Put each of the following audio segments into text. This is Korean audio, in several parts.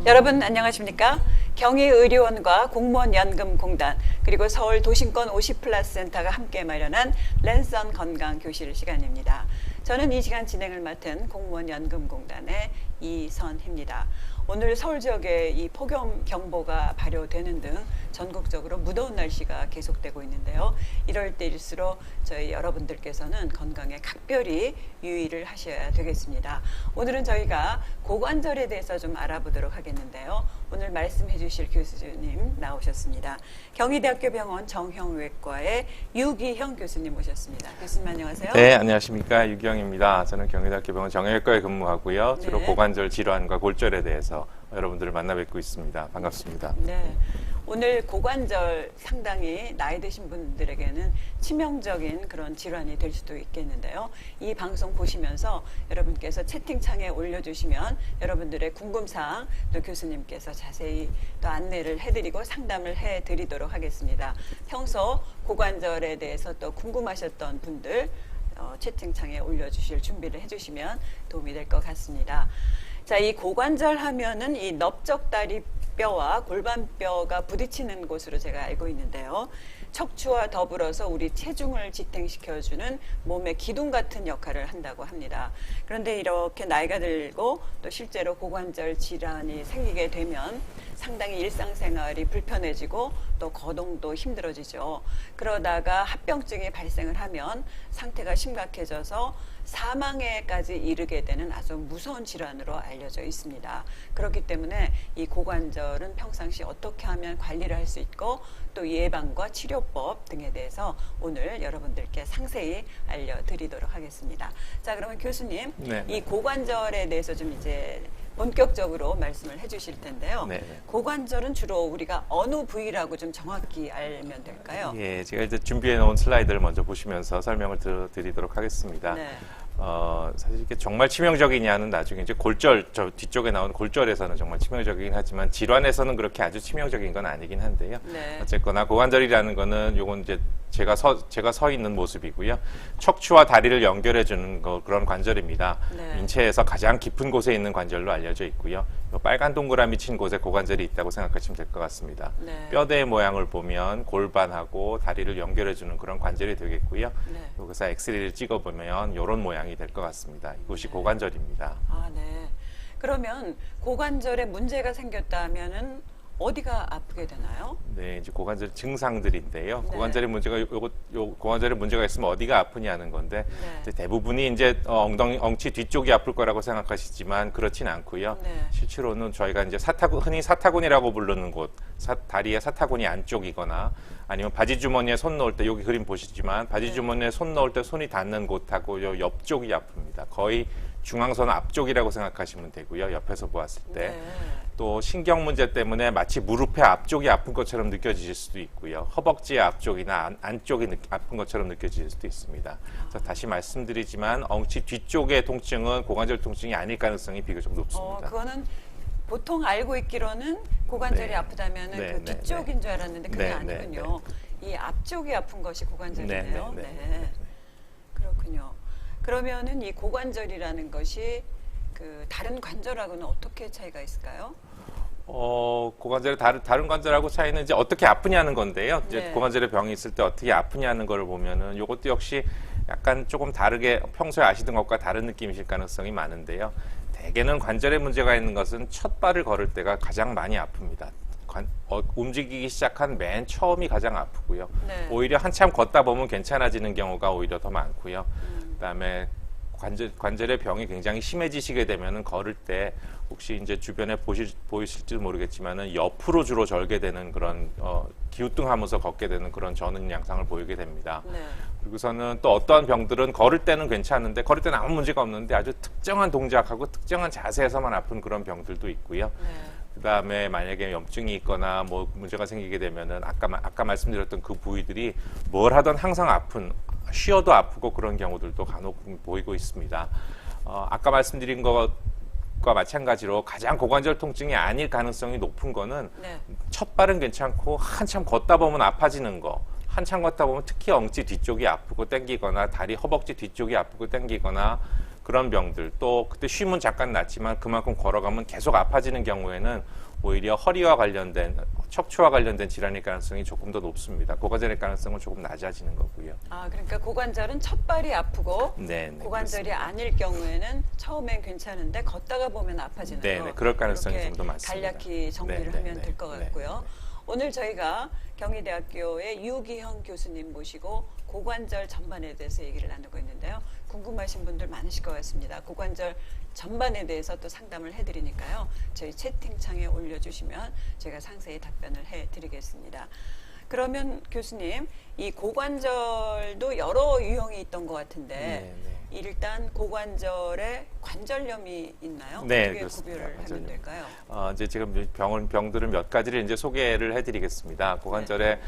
여러분 안녕하십니까? 경희의료원과 공무원연금공단 그리고 서울도심권 50플러스센터가 함께 마련한 랜선 건강교실 시간입니다. 저는 이 시간 진행을 맡은 공무원연금공단의 이선희입니다. 오늘 서울 지역에 이 폭염 경보가 발효되는 등 전국적으로 무더운 날씨가 계속되고 있는데요. 이럴 때일수록 저희 여러분들께서는 건강에 각별히 유의를 하셔야 되겠습니다. 오늘은 저희가 고관절에 대해서 좀 알아보도록 하겠는데요. 오늘 말씀해 주실 교수님 나오셨습니다. 경희대학교 병원 정형외과의 유기형 교수님 모셨습니다. 교수님 안녕하세요. 네, 안녕하십니까. 유기형입니다. 저는 경희대학교 병원 정형외과에 근무하고요. 주로 네. 고관절 질환과 골절에 대해서 여러분들을 만나 뵙고 있습니다. 반갑습니다. 네. 오늘 고관절 상당히 나이 드신 분들에게는 치명적인 그런 질환이 될 수도 있겠는데요. 이 방송 보시면서 여러분께서 채팅창에 올려주시면 여러분들의 궁금사항 또 교수님께서 자세히 또 안내를 해드리고 상담을 해드리도록 하겠습니다. 평소 고관절에 대해서 또 궁금하셨던 분들 채팅창에 올려주실 준비를 해주시면 도움이 될 것 같습니다. 자, 이 고관절 하면은 이 넓적다리 뼈와 골반뼈가 부딪히는 곳으로 제가 알고 있는데요. 척추와 더불어서 우리 체중을 지탱시켜주는 몸의 기둥 같은 역할을 한다고 합니다. 그런데 이렇게 나이가 들고 또 실제로 고관절 질환이 생기게 되면 상당히 일상생활이 불편해지고 또 거동도 힘들어지죠. 그러다가 합병증이 발생을 하면 상태가 심각해져서 사망에까지 이르게 되는 아주 무서운 질환으로 알려져 있습니다. 그렇기 때문에 이 고관절은 평상시 어떻게 하면 관리를 할 수 있고 또 예방과 치료법 등에 대해서 오늘 여러분들께 상세히 알려드리도록 하겠습니다. 자, 그러면 교수님, 네. 이 고관절에 대해서 좀 이제 본격적으로 말씀을 해주실 텐데요. 네. 고관절은 주로 우리가 어느 부위라고 좀 정확히 알면 될까요? 예, 제가 이제 준비해 놓은 슬라이드를 먼저 보시면서 설명을 드리도록 하겠습니다. 네. 사실 이게 정말 치명적이냐는 나중에 이제 골절, 저 뒤쪽에 나오는 골절에서는 정말 치명적이긴 하지만 질환에서는 그렇게 아주 치명적인 건 아니긴 한데요. 네. 어쨌거나 고관절이라는 거는 요건 이제 제가 서 있는 모습이고요. 척추와 다리를 연결해 주는 그런 관절입니다. 네. 인체에서 가장 깊은 곳에 있는 관절로 알려져 있고요. 요 빨간 동그라미 친 곳에 고관절이 있다고 생각하시면 될 것 같습니다. 네. 뼈대의 모양을 보면 골반하고 다리를 연결해 주는 그런 관절이 되겠고요. 네. 여기서 엑스레이를 찍어 보면 이런 모양이 될 것 같습니다. 이곳이 고관절입니다. 아, 네. 그러면 고관절에 문제가 생겼다 하면은 어디가 아프게 되나요? 네, 이제 고관절 증상들인데요. 네. 고관절에 문제가 고관절에 문제가 있으면 어디가 아프냐는 건데 네. 이제 대부분이 이제 엉치 뒤쪽이 아플 거라고 생각하시지만 그렇진 않고요. 네. 실제로는 저희가 이제 흔히 사타구니라고 부르는 곳, 다리의 사타구니 안쪽이거나 아니면 바지 주머니에 손 넣을 때 여기 그림 보시지만 바지 주머니에 손 넣을 때 손이 닿는 곳하고 요 옆쪽이 아픕니다. 거의 중앙선 앞쪽이라고 생각하시면 되고요. 옆에서 보았을 때. 네. 또 신경 문제 때문에 마치 무릎의 앞쪽이 아픈 것처럼 느껴지실 수도 있고요. 허벅지의 앞쪽이나 안쪽이 아픈 것처럼 느껴질 수도 있습니다. 그래서 다시 말씀드리지만 엉치 뒤쪽의 통증은 고관절 통증이 아닐 가능성이 비교적 높습니다. 그거는 보통 알고 있기로는 고관절이 네. 아프다면은 네, 그 네, 뒤쪽인 줄 알았는데 그게 네, 아니군요. 이 앞쪽이 아픈 것이 고관절이네요. 네, 네, 네. 네. 그렇군요. 그러면은 이 고관절이라는 것이 그 다른 관절하고는 어떻게 차이가 있을까요? 고관절의 다른 관절하고 차이는 이제 어떻게 아프냐는 건데요. 이제 네. 고관절에 병이 있을 때 어떻게 아프냐는 걸 보면은 이것도 역시 약간 조금 다르게 평소에 아시던 것과 다른 느낌이실 가능성이 많은데요. 대개는 관절에 문제가 있는 것은 첫 발을 걸을 때가 가장 많이 아픕니다. 움직이기 시작한 맨 처음이 가장 아프고요. 네. 오히려 한참 걷다 보면 괜찮아지는 경우가 오히려 더 많고요. 그다음에 관절의 병이 굉장히 심해지시게 되면은 걸을 때 혹시 이제 주변에 보이실지 모르겠지만은 옆으로 주로 절게 되는 그런 기우뚱하면서 걷게 되는 그런 저는 양상을 보이게 됩니다. 네. 그리고서는 또 어떠한 병들은 걸을 때는 괜찮은데 걸을 때는 아무 문제가 없는데 아주 특정한 동작하고 특정한 자세에서만 아픈 그런 병들도 있고요. 네. 그다음에 만약에 염증이 있거나 뭐 문제가 생기게 되면은 아까 말씀드렸던 그 부위들이 뭘 하든 항상 쉬어도 아프고 그런 경우들도 간혹 보이고 있습니다. 아까 말씀드린 것과 마찬가지로 가장 고관절 통증이 아닐 가능성이 높은 거는 네. 첫 발은 괜찮고 한참 걷다 보면 아파지는 거. 한참 걷다 보면 특히 엉치 뒤쪽이 아프고 땡기거나 다리 허벅지 뒤쪽이 아프고 땡기거나 그런 병들, 또 그때 쉼은 잠깐 났지만 그만큼 걸어가면 계속 아파지는 경우에는 오히려 허리와 관련된, 척추와 관련된 질환일 가능성이 조금 더 높습니다. 고관절의 가능성은 조금 낮아지는 거고요. 아, 그러니까 고관절은 첫발이 아프고 네, 고관절이 그렇습니다. 아닐 경우에는 처음엔 괜찮은데 걷다가 보면 아파지는 네, 거. 네, 그럴 가능성이 이렇게 좀 더 많습니다. 간략히 정리를 네, 네, 하면 네, 될 것 네, 같고요. 네. 오늘 저희가 경희대학교의 유기형 교수님 모시고 고관절 전반에 대해서 얘기를 나누고 있는데요. 궁금하신 분들 많으실 것 같습니다. 고관절 전반에 대해서 또 상담을 해드리니까요. 저희 채팅창에 올려주시면 제가 상세히 답변을 해드리겠습니다. 그러면 교수님, 이 고관절도 여러 유형이 있던 것 같은데 네, 네. 일단 고관절에 관절염이 있나요? 네, 어떻게 그렇습니다. 구별을 하면 관절염. 될까요? 이제 지금 병들은 몇 가지를 이제 소개를 해드리겠습니다. 고관절에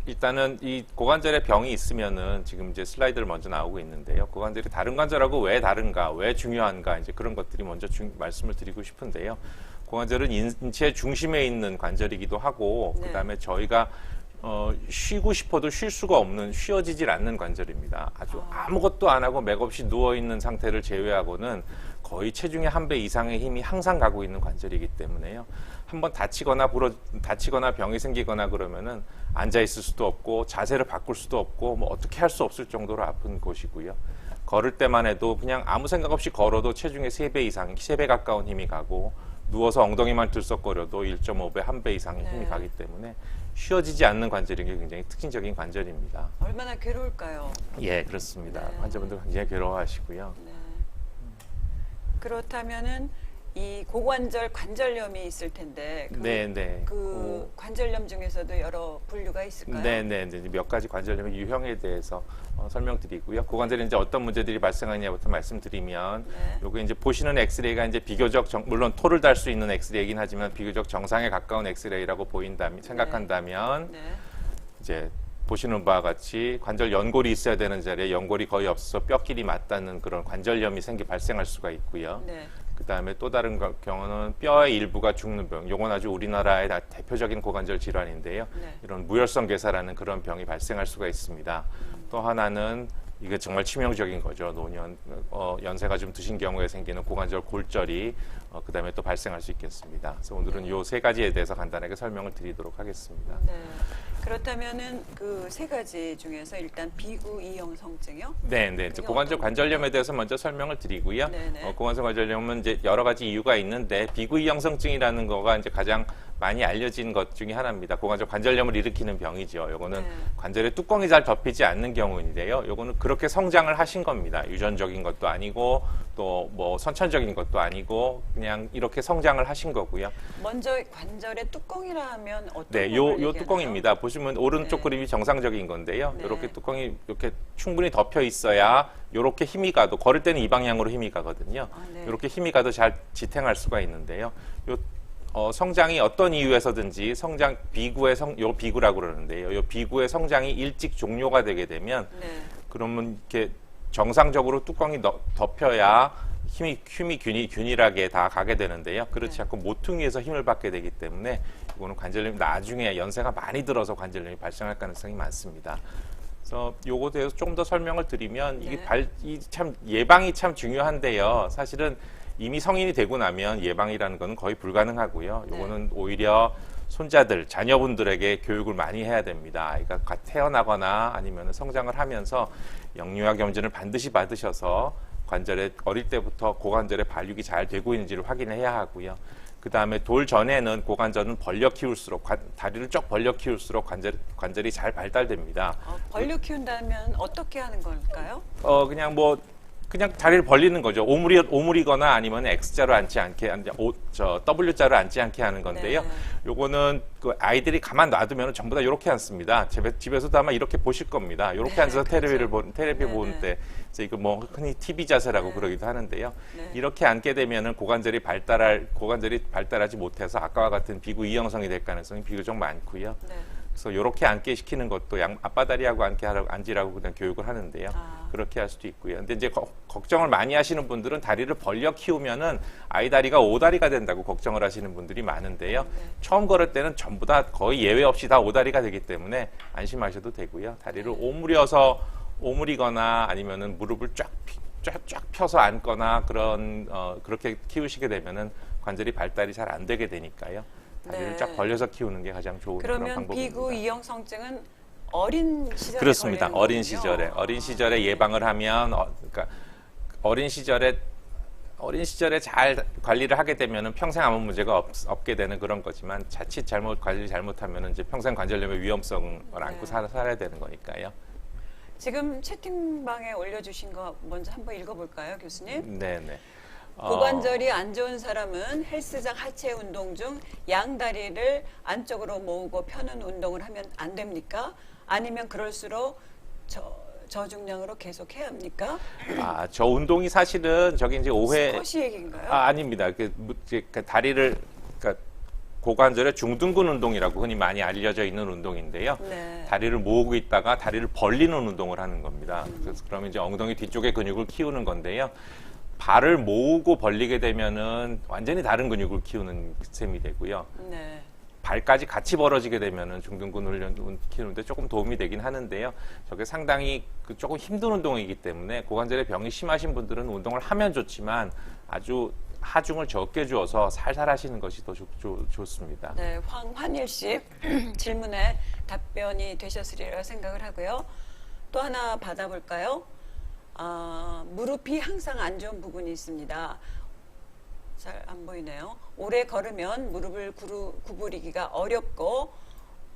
일단은 이 고관절에 병이 있으면은 지금 이제 슬라이드를 먼저 나오고 있는데요. 고관절이 다른 관절하고 왜 다른가, 왜 중요한가, 이제 그런 것들이 먼저 말씀을 드리고 싶은데요. 고관절은 인체 중심에 있는 관절이기도 하고, 네. 그다음에 저희가 쉬고 싶어도 쉴 수가 없는, 쉬어지질 않는 관절입니다. 아주 아무것도 안 하고 맥없이 누워있는 상태를 제외하고는 거의 체중의 1배 이상의 힘이 항상 가고 있는 관절이기 때문에요. 한번 다치거나 병이 생기거나 그러면은 앉아있을 수도 없고 자세를 바꿀 수도 없고 뭐 어떻게 할 수 없을 정도로 아픈 곳이고요. 걸을 때만 해도 그냥 아무 생각 없이 걸어도 체중의 3배 이상, 3배 가까운 힘이 가고, 누워서 엉덩이만 들썩거려도 1.5배, 1배 이상의 힘이 네. 가기 때문에 쉬어지지 않는 관절인 게 굉장히 특징적인 관절입니다. 얼마나 괴로울까요? 예, 그렇습니다. 네. 환자분들 굉장히 괴로워하시고요. 네. 그렇다면은 이 고관절 관절염이 있을 텐데 네, 네. 그 관절염 중에서도 여러 분류가 있을까요? 네, 네, 네. 몇 가지 관절염의 유형에 대해서 설명드리고요. 고관절에 이제 어떤 문제들이 발생하냐부터 말씀드리면, 네. 요게 이제 보시는 엑스레이가 이제 비교적 물론 토를 달 수 있는 엑스레이긴 하지만 비교적 정상에 가까운 엑스레이라고 생각한다면 네. 이제 보시는 바와 같이 관절 연골이 있어야 되는 자리에 연골이 거의 없어서 뼈끼리 맞닿는 그런 관절염이 발생할 수가 있고요. 네. 그 다음에 또 다른 경우는 뼈의 일부가 죽는 병. 요건 아주 우리나라의 대표적인 고관절 질환인데요. 네. 이런 무혈성 괴사라는 그런 병이 발생할 수가 있습니다. 또 하나는 이게 정말 치명적인 거죠. 노년, 연세가 좀 드신 경우에 생기는 고관절 골절이 그 다음에 또 발생할 수 있겠습니다. 그래서 오늘은 요 세 가지에 대해서 간단하게 설명을 드리도록 하겠습니다. 네. 그렇다면은 그 세 가지 중에서 일단 비구 이형성증이요? 네, 네. 이제 고관절 관절염에 대해서 먼저 설명을 드리고요. 네네. 고관절 관절염은 이제 여러 가지 이유가 있는데 비구이형성증이라는 거가 이제 가장 많이 알려진 것 중에 하나입니다. 고관절 관절염을 일으키는 병이죠. 요거는 네. 관절에 뚜껑이 잘 덮이지 않는 경우인데요. 요거는 그렇게 성장을 하신 겁니다. 유전적인 것도 아니고 또 뭐 선천적인 것도 아니고 그냥 이렇게 성장을 하신 거고요. 먼저 관절에 뚜껑이라 하면 어떤 네, 걸 요 얘기하나요? 뚜껑입니다. 보시면 오른쪽 네. 그림이 정상적인 건데요. 네. 이렇게 뚜껑이 이렇게 충분히 덮여 있어야 이렇게 힘이 가도, 걸을 때는 이 방향으로 힘이 가거든요. 아, 네. 이렇게 힘이 가도 잘 지탱할 수가 있는데요. 성장이 어떤 이유에서든지 요 비구라고 그러는데요. 요 비구의 성장이 일찍 종료가 되게 되면 네. 그러면 이렇게 정상적으로 뚜껑이 덮여야 힘이 균일하게 다 가게 되는데요. 그렇지 네. 않고 모퉁이에서 힘을 받게 되기 때문에 이거는 관절염이 나중에 연세가 많이 들어서 관절염이 발생할 가능성이 많습니다. 그래서 요거에 대해서 조금 더 설명을 드리면 이게 네. 참 예방이 참 중요한데요. 사실은 이미 성인이 되고 나면 예방이라는 거는 거의 불가능하고요. 요거는 오히려 손자들, 자녀분들에게 교육을 많이 해야 됩니다. 아이가 태어나거나 아니면 성장을 하면서 영유아 검진을 반드시 받으셔서 어릴 때부터 고관절의 발육이 잘 되고 있는지를 확인해야 하고요. 그 다음에 돌 전에는 고관절은 벌려 키울수록, 다리를 쭉 벌려 키울수록 관절이 잘 발달됩니다. 벌려 키운다면 어떻게 하는 걸까요? 그냥 다리를 벌리는 거죠. 오므리거나 아니면 X자로 앉지 않게, W자로 앉지 않게 하는 건데요. 네. 요거는 그 아이들이 가만 놔두면 전부 다 이렇게 앉습니다. 집에서도 아마 이렇게 보실 겁니다. 이렇게 네, 앉아서 그렇죠. 텔레비 네, 보는 네. 때, 이거 뭐 흔히 TV 자세라고 네. 그러기도 하는데요. 네. 이렇게 앉게 되면은 고관절이 발달하지 못해서 아까와 같은 비구 이형성이 될 가능성이 비교적 많고요. 네. 그래서 이렇게 앉게 시키는 것도 앞바다리하고 앉으라고 그냥 교육을 하는데요. 아. 그렇게 할 수도 있고요. 근데 이제 걱정을 많이 하시는 분들은 다리를 벌려 키우면은 아이 다리가 오다리가 된다고 걱정을 하시는 분들이 많은데요. 네. 처음 걸을 때는 전부 다 거의 예외 없이 다 오다리가 되기 때문에 안심하셔도 되고요. 다리를 오므리거나 아니면은 무릎을 쫙 쫙 펴서 앉거나 그렇게 키우시게 되면은 관절이 발달이 잘 안 되게 되니까요. 다리를 네. 쫙 벌려서 키우는 게 가장 좋은 그런 그러면 방법입니다. 비구 이형성증은 어린 시절에 그렇습니다. 걸리는 거군요. 어린 시절에 예방을 하면 그러니까 어린 시절에 잘 관리를 하게 되면은 평생 아무 문제가 없게 되는 그런 거지만 자칫 관리를 잘못하면은 이제 평생 관절염의 위험성을 안고 살아야 되는 거니까요. 지금 채팅방에 올려주신 거 먼저 한번 읽어볼까요, 교수님? 네네. 고관절이 안 좋은 사람은 헬스장 하체 운동 중 양다리를 안쪽으로 모으고 펴는 운동을 하면 안 됩니까? 아니면 그럴수록 저중량으로 계속 해야 합니까? 저 운동이 사실은 저기 이제 오해. 스쿼시 얘기인가요? 아닙니다. 다리를 그러니까 고관절의 중둔근 운동이라고 흔히 많이 알려져 있는 운동인데요. 네. 다리를 모으고 있다가 다리를 벌리는 운동을 하는 겁니다. 그래서 그러면 이제 엉덩이 뒤쪽의 근육을 키우는 건데요. 발을 모으고 벌리게 되면은 완전히 다른 근육을 키우는 셈이 되고요. 네. 발까지 같이 벌어지게 되면은 중둔근 훈련 키우는데 조금 도움이 되긴 하는데요. 저게 상당히 조금 힘든 운동이기 때문에 고관절에 병이 심하신 분들은 운동을 하면 좋지만 아주 하중을 적게 주어서 살살 하시는 것이 더 좋습니다. 네, 황환일 씨 질문에 답변이 되셨으리라 생각을 하고요. 또 하나 받아볼까요? 무릎이 항상 안 좋은 부분이 있습니다. 잘 안 보이네요. 오래 걸으면 무릎을 구부리기가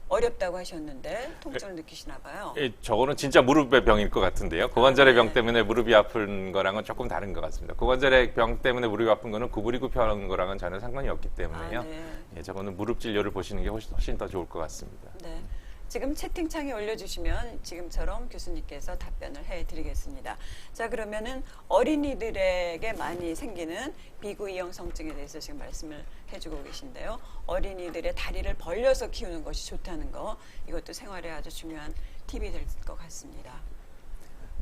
어렵다고 하셨는데 통증을 느끼시나 봐요. 저거는 진짜 무릎의 병일 것 같은데요. 고관절의 병 때문에 무릎이 아픈 거랑은 조금 다른 것 같습니다. 고관절의 병 때문에 무릎이 아픈 거는 구부리고 펴는 거랑은 전혀 상관이 없기 때문에요. 네. 저거는 무릎 진료를 보시는 게 훨씬 더 좋을 것 같습니다. 네. 지금 채팅창에 올려주시면 지금처럼 교수님께서 답변을 해드리겠습니다. 자, 그러면은 어린이들에게 많이 생기는 비구 이형성증에 대해서 지금 말씀을 해주고 계신데요. 어린이들의 다리를 벌려서 키우는 것이 좋다는 거, 이것도 생활에 아주 중요한 팁이 될 것 같습니다.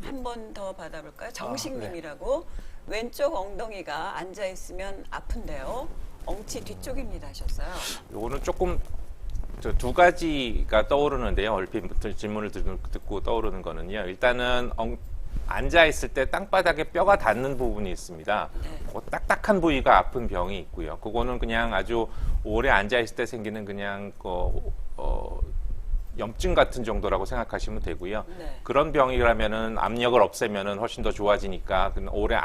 한 번 더 받아볼까요? 정식님이라고 왼쪽 엉덩이가 앉아 있으면 아픈데요. 엉치 뒤쪽입니다 하셨어요. 요거는 조금 두 가지가 떠오르는데요. 얼핏 질문을 듣고 떠오르는 거는요. 일단은 앉아 있을 때 땅바닥에 뼈가 닿는 부분이 있습니다. 그 딱딱한 부위가 아픈 병이 있고요. 그거는 그냥 아주 오래 앉아 있을 때 생기는 그냥 염증 같은 정도라고 생각하시면 되고요. 네. 그런 병이라면은 압력을 없애면은 훨씬 더 좋아지니까 오래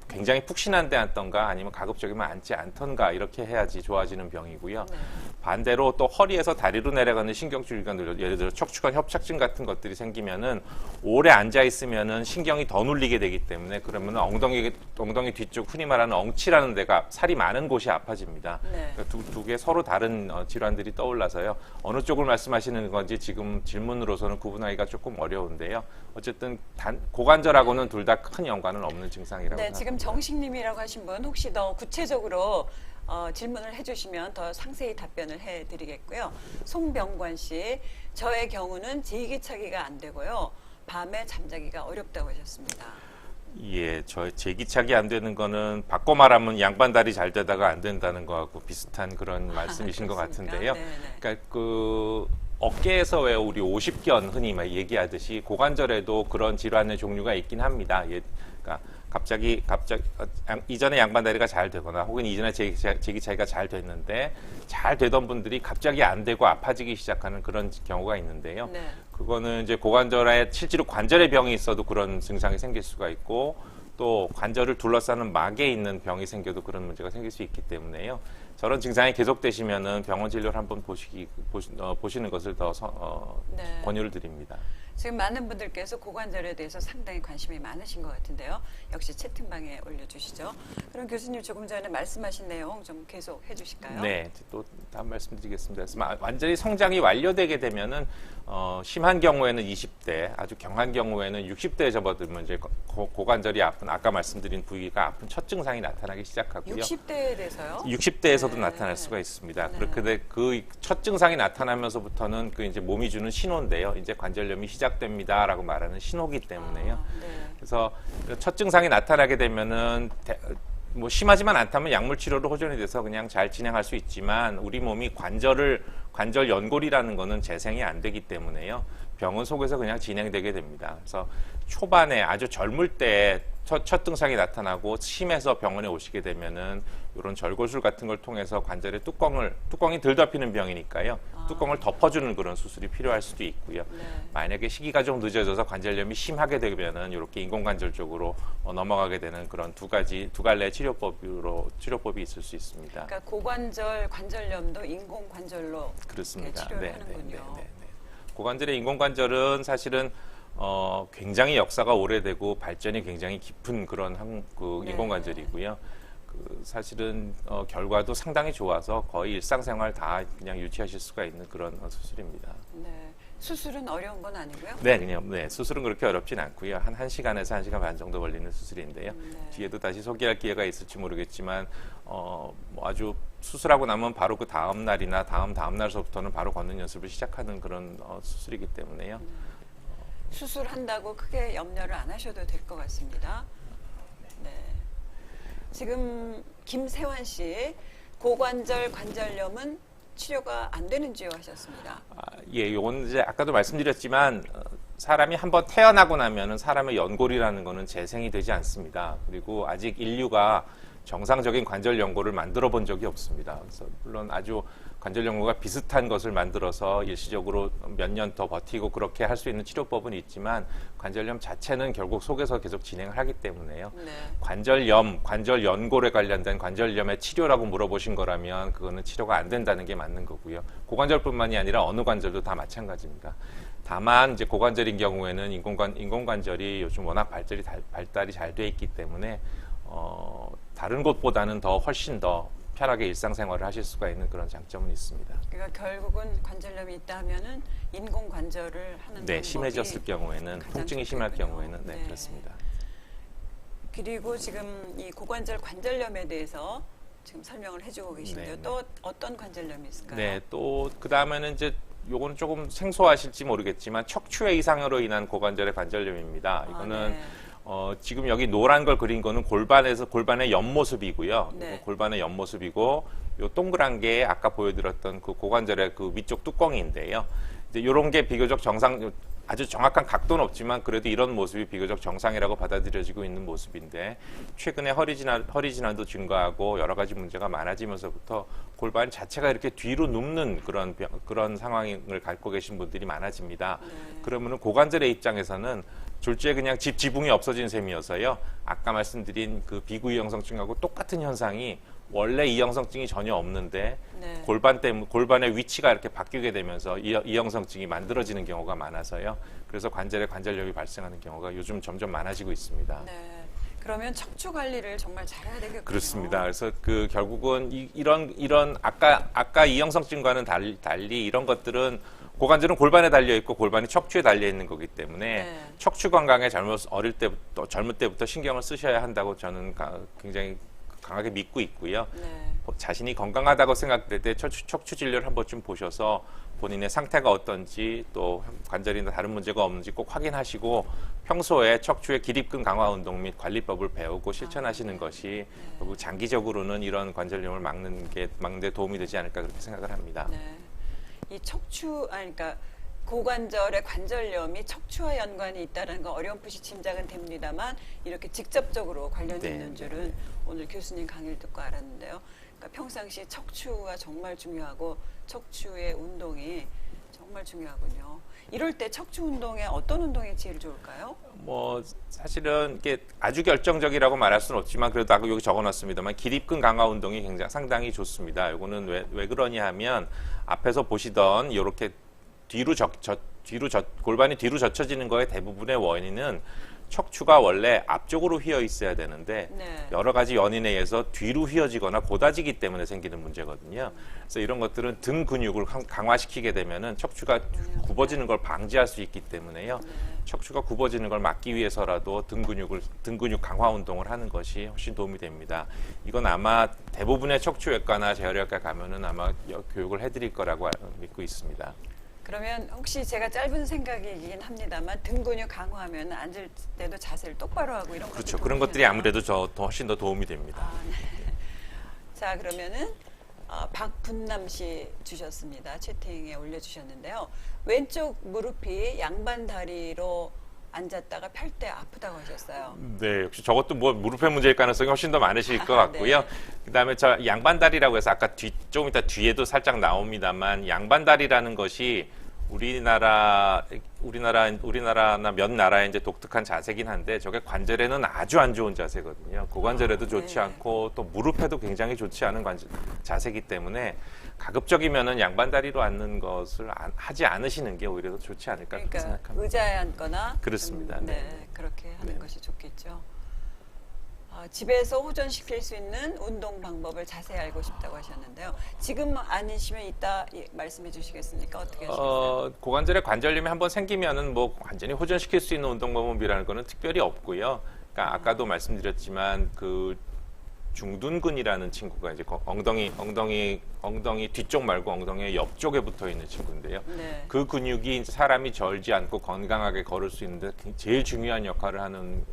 굉장히 푹신한 데 앉던가 아니면 가급적이면 앉지 않던가 이렇게 해야지 좋아지는 병이고요. 네. 반대로 또 허리에서 다리로 내려가는 신경줄기가 예를 들어 척추관 협착증 같은 것들이 생기면은 오래 앉아 있으면은 신경이 더 눌리게 되기 때문에 그러면 엉덩이 뒤쪽 흔히 말하는 엉치라는 데가 살이 많은 곳이 아파집니다. 네. 두 개 서로 다른 질환들이 떠올라서요. 어느 쪽을 말씀하시는 건지 지금 질문으로서는 구분하기가 조금 어려운데요. 어쨌든 고관절하고는 둘 다 큰 연관은 없는 증상이라고 네, 생각합니다. 지금 정식님이라고 하신 분 혹시 더 구체적으로 질문을 해주시면 더 상세히 답변을 해드리겠고요. 송병관 씨, 저의 경우는 제기차기가 안 되고요. 밤에 잠자기가 어렵다고 하셨습니다. 예, 제기차기 안 되는 거는 바꿔 말하면 양반다리 잘 되다가 안 된다는 거하고 비슷한 그런 말씀이신 것 그렇습니까? 같은데요. 네네. 그러니까 어깨에서 왜 우리 50견 흔히 얘기하듯이 고관절에도 그런 질환의 종류가 있긴 합니다. 그러니까 갑자기 이전에 양반다리가 잘 되거나 혹은 이전에 제기차기가 잘 됐는데 잘 되던 분들이 갑자기 안 되고 아파지기 시작하는 그런 경우가 있는데요. 네. 그거는 이제 고관절에 실제로 관절의 병이 있어도 그런 증상이 생길 수가 있고 또 관절을 둘러싸는 막에 있는 병이 생겨도 그런 문제가 생길 수 있기 때문에요. 저런 증상이 계속되시면은 병원 진료를 한번 보시는 것을 더 네. 권유를 드립니다. 지금 많은 분들께서 고관절에 대해서 상당히 관심이 많으신 것 같은데요. 역시 채팅방에 올려주시죠. 그럼 교수님 조금 전에 말씀하신 내용 좀 계속 해주실까요? 네, 또 다음 말씀드리겠습니다. 완전히 성장이 완료되게 되면은 심한 경우에는 20대, 아주 경한 경우에는 60대에 접어들면 이제 고관절이 아픈 아까 말씀드린 부위가 아픈 첫 증상이 나타나기 시작하고요. 60대에 대해서요? 60대에서도 네. 나타날 수가 있습니다. 네. 그렇게 그 첫 증상이 나타나면서부터는 그 이제 몸이 주는 신호인데요. 이제 관절염이 시작됩니다라고 말하는 신호기 때문에요. 네. 그래서 첫 증상이 나타나게 되면은 뭐 심하지만 않다면 약물 치료로 호전이 돼서 그냥 잘 진행할 수 있지만 우리 몸이 관절을 관절 연골이라는 거는 재생이 안 되기 때문에요. 병원 속에서 그냥 진행되게 됩니다. 그래서 초반에 아주 젊을 때 첫 증상이 나타나고 심해서 병원에 오시게 되면은 이런 절골술 같은 걸 통해서 관절의 뚜껑이 덜 덮이는 병이니까요. 뚜껑을 덮어주는 그런 수술이 필요할 수도 있고요. 네. 만약에 시기가 좀 늦어져서 관절염이 심하게 되면은 이렇게 인공관절 쪽으로 넘어가게 되는 그런 두 갈래의 치료법이 있을 수 있습니다. 그러니까 고관절 관절염도 인공관절로 그렇습니다. 치료를 하는군요. 고관절의 인공관절은 사실은 굉장히 역사가 오래되고 발전이 굉장히 깊은 그런 네. 인공관절이고요. 사실은 결과도 상당히 좋아서 거의 일상생활 다 그냥 유지하실 수가 있는 그런 수술입니다. 네. 수술은 어려운 건 아니고요? 네, 수술은 그렇게 어렵진 않고요. 한 1시간에서 1시간 반 정도 걸리는 수술인데요. 네. 뒤에도 다시 소개할 기회가 있을지 모르겠지만 뭐 아주 수술하고 나면 바로 그 다음 날이나 다음 날서부터는 바로 걷는 연습을 시작하는 그런 수술이기 때문에요. 수술한다고 크게 염려를 안 하셔도 될 것 같습니다. 네. 지금 김세환 씨 고관절 관절염은 치료가 안 되는지요 하셨습니다. 요건 이제 아까도 말씀드렸지만 사람이 한번 태어나고 나면은 사람의 연골이라는 거는 재생이 되지 않습니다. 그리고 아직 인류가 정상적인 관절 연골을 만들어 본 적이 없습니다. 그래서 물론 아주 관절 연골과 비슷한 것을 만들어서 일시적으로 몇 년 더 버티고 그렇게 할 수 있는 치료법은 있지만 관절염 자체는 결국 속에서 계속 진행을 하기 때문에요. 네. 관절염, 관절 연골에 관련된 관절염의 치료라고 물어보신 거라면 그거는 치료가 안 된다는 게 맞는 거고요. 고관절뿐만이 아니라 어느 관절도 다 마찬가지입니다. 다만 이제 고관절인 경우에는 인공관절이 요즘 워낙 발달이 잘 돼 있기 때문에 다른 곳보다는 훨씬 더 편하게 일상생활을 하실 수가 있는 그런 장점은 있습니다. 그러니까 결국은 관절염이 있다 하면은 인공관절을 하는 네, 방법이 심해졌을 경우에는 통증이 심할 좋겠군요. 경우에는 네, 그렇습니다. 그리고 지금 이 고관절 관절염에 대해서 지금 설명을 해주고 계신데요. 네, 또 어떤 관절염이 있을까요? 네, 또 그 다음에는 이제 요건 조금 생소하실지 모르겠지만 척추의 이상으로 인한 고관절의 관절염입니다. 이거는 네. 지금 여기 노란 걸 그린 거는 골반의 옆모습이고요. 네. 골반의 옆모습이고 요 동그란 게 아까 보여드렸던 그 고관절의 그 위쪽 뚜껑인데요. 이제 이런 게 비교적 아주 정확한 각도는 없지만 그래도 이런 모습이 비교적 정상이라고 받아들여지고 있는 모습인데 최근에 허리 질환도 증가하고 여러 가지 문제가 많아지면서부터 골반 자체가 이렇게 뒤로 눕는 그런 상황을 갖고 계신 분들이 많아집니다. 그러면은 고관절의 입장에서는 졸지에 그냥 지붕이 없어진 셈이어서요. 아까 말씀드린 그 비구이형성증하고 똑같은 현상이 원래 이형성증이 전혀 없는데 네. 골반의 위치가 이렇게 바뀌게 되면서 이형성증이 만들어지는 경우가 많아서요. 그래서 관절에 관절염이 발생하는 경우가 요즘 점점 많아지고 있습니다. 네. 그러면 척추 관리를 정말 잘해야 되겠군요. 그렇습니다. 그래서 결국은 이런 아까 이형성증과는 달리 이런 것들은 고관절은 골반에 달려 있고 골반이 척추에 달려 있는 거기 때문에 네. 척추 건강에 젊을 때부터 신경을 쓰셔야 한다고 저는 굉장히 강하게 믿고 있고요. 네. 자신이 건강하다고 생각될 때 척추 진료를 한 번쯤 보셔서 본인의 상태가 어떤지 또 관절이나 다른 문제가 없는지 꼭 확인하시고 평소에 척추의 기립근 강화 운동 및 관리법을 배우고 실천하시는 것이 결국 장기적으로는 이런 관절염을 막는 데 도움이 되지 않을까 그렇게 생각을 합니다. 네. 이 그러니까 고관절의 관절염이 척추와 연관이 있다는 거 어렴풋이 짐작은 됩니다만 이렇게 직접적으로 관련이 네, 있는 줄은 오늘 교수님 강의를 듣고 알았는데요. 그러니까 평상시 척추가 정말 중요하고 척추의 운동이 정말 중요하군요. 이럴 때 척추 운동에 어떤 운동이 제일 좋을까요? 뭐 사실은 이게 아주 결정적이라고 말할 수는 없지만 그래도 아까 여기 적어놨습니다만 기립근 강화 운동이 상당히 좋습니다. 이거는 왜 그러냐 하면 앞에서 보시던 이렇게 골반이 뒤로 젖혀지는 거의 대부분의 원인은 척추가 원래 앞쪽으로 휘어 있어야 되는데 네. 여러 가지 연인에 의해서 뒤로 휘어지거나 고다지기 때문에 생기는 문제거든요. 그래서 이런 것들은 등 근육을 강화시키게 되면은 척추가 굽어지는 걸 방지할 수 있기 때문에요. 척추가 굽어지는 걸 막기 위해서라도 등 근육 강화 운동을 하는 것이 훨씬 도움이 됩니다. 이건 아마 대부분의 척추외과나 재활외과 가면은 아마 교육을 해드릴 거라고 믿고 있습니다. 그러면 혹시 제가 짧은 생각이긴 합니다만 등 근육 강화하면 앉을 때도 자세를 똑바로 하고 이런 그렇죠. 그런 것들이 아무래도 훨씬 더 도움이 됩니다. 네. 자, 그러면은 박분남 씨 주셨습니다. 채팅에 올려주셨는데요. 왼쪽 무릎이 양반 다리로 앉았다가 펼 때 아프다고 하셨어요. 네, 역시 저것도 뭐 무릎의 문제일 가능성이 훨씬 더 많으실 것 같고요. 네. 그다음에 저 양반다리라고 해서 아까 좀 이따 뒤에도 살짝 나옵니다만 양반다리라는 것이 우리나라나 몇 나라의 이제 독특한 자세긴 한데 저게 관절에는 아주 안 좋은 자세거든요. 고관절에도 좋지 네. 않고 또 무릎에도 굉장히 좋지 않은 자세이기 때문에 가급적이면은 양반다리로 앉는 것을 하지 않으시는 게 오히려 더 좋지 않을까 그렇게 그러니까 생각합니다. 의자에 앉거나 그렇습니다. 좀, 네. 그렇게 하는 네. 것이 좋겠죠. 집에서 호전시킬 수 있는 운동 방법을 자세히 알고 싶다고 하셨는데요. 지금 아니시면 이따 말씀해 주시겠습니까? 어떻게 하시겠어요? 고관절에 관절염이 한번 생기면은 뭐 완전히 호전시킬 수 있는 운동 방법이라는 거는 특별히 없고요. 그러니까 아까도 말씀드렸지만 그 중둔근이라는 친구가 이제 엉덩이 뒤쪽 말고 엉덩이 옆쪽에 붙어 있는 친구인데요. 네. 그 근육이 이제 사람이 절지 않고 건강하게 걸을 수 있는데 제일 중요한 역할을 하는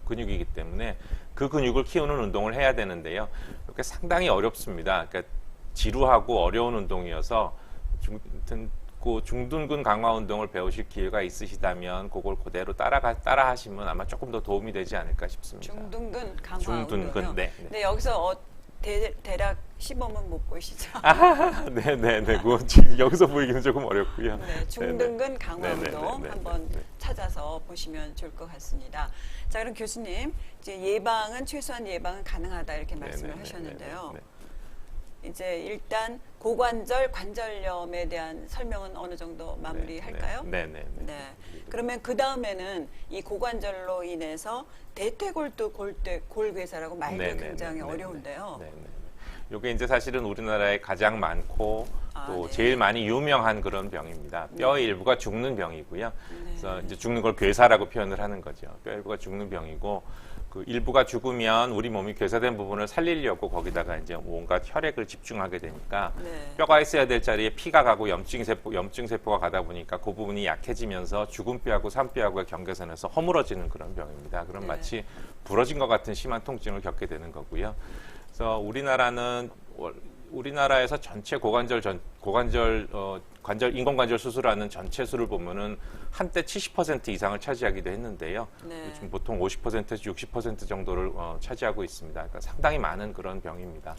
근육이기 때문에 그 근육을 키우는 운동을 해야 되는데요. 이렇게 상당히 어렵습니다. 그러니까 지루하고 어려운 운동이어서 중둔근 강화 운동을 배우실 기회가 있으시다면 그걸 그대로 따라 하시면 아마 조금 더 도움이 되지 않을까 싶습니다. 중둔근 강화 중둔근, 운동이요. 네. 네, 여기서 대략 시범은 못 보이시죠? 네네네. 그건 지금 여기서 보이기는 조금 어렵고요. 네, 중둔근 강화 네네. 운동 네네네. 한번 네. 찾아서 보시면 좋을 것 같습니다. 자, 그럼 교수님, 이제 최소한 예방은 가능하다 이렇게 말씀을 네네네. 하셨는데요. 네. 이제 일단 고관절 관절염에 대한 설명은 어느 정도 마무리할까요? 네네. 네. 그러면 그 다음에는 이 고관절로 인해서 대퇴골두 골괴사라고 말도 네네네. 굉장히 네네. 어려운데요. 네네. 이게 이제 사실은 우리나라에 가장 많고 또 네. 제일 많이 유명한 그런 병입니다. 뼈의 일부가 죽는 병이고요. 네. 그래서 이제 죽는 걸 괴사라고 표현을 하는 거죠. 뼈 일부가 죽는 병이고 그 일부가 죽으면 우리 몸이 괴사된 부분을 살리려고 거기다가 이제 온갖 혈액을 집중하게 되니까 네. 뼈가 있어야 될 자리에 피가 가고 염증 세포가 가다 보니까 그 부분이 약해지면서 죽은 뼈하고 산 뼈하고의 경계선에서 허물어지는 그런 병입니다. 그럼 네. 마치 부러진 것 같은 심한 통증을 겪게 되는 거고요. 그래서 우리나라에서 전체 인공관절 수술하는 전체 수를 보면은 한때 70% 이상을 차지하기도 했는데요. 네. 요즘 보통 50%에서 60% 정도를 차지하고 있습니다. 그러니까 상당히 많은 그런 병입니다.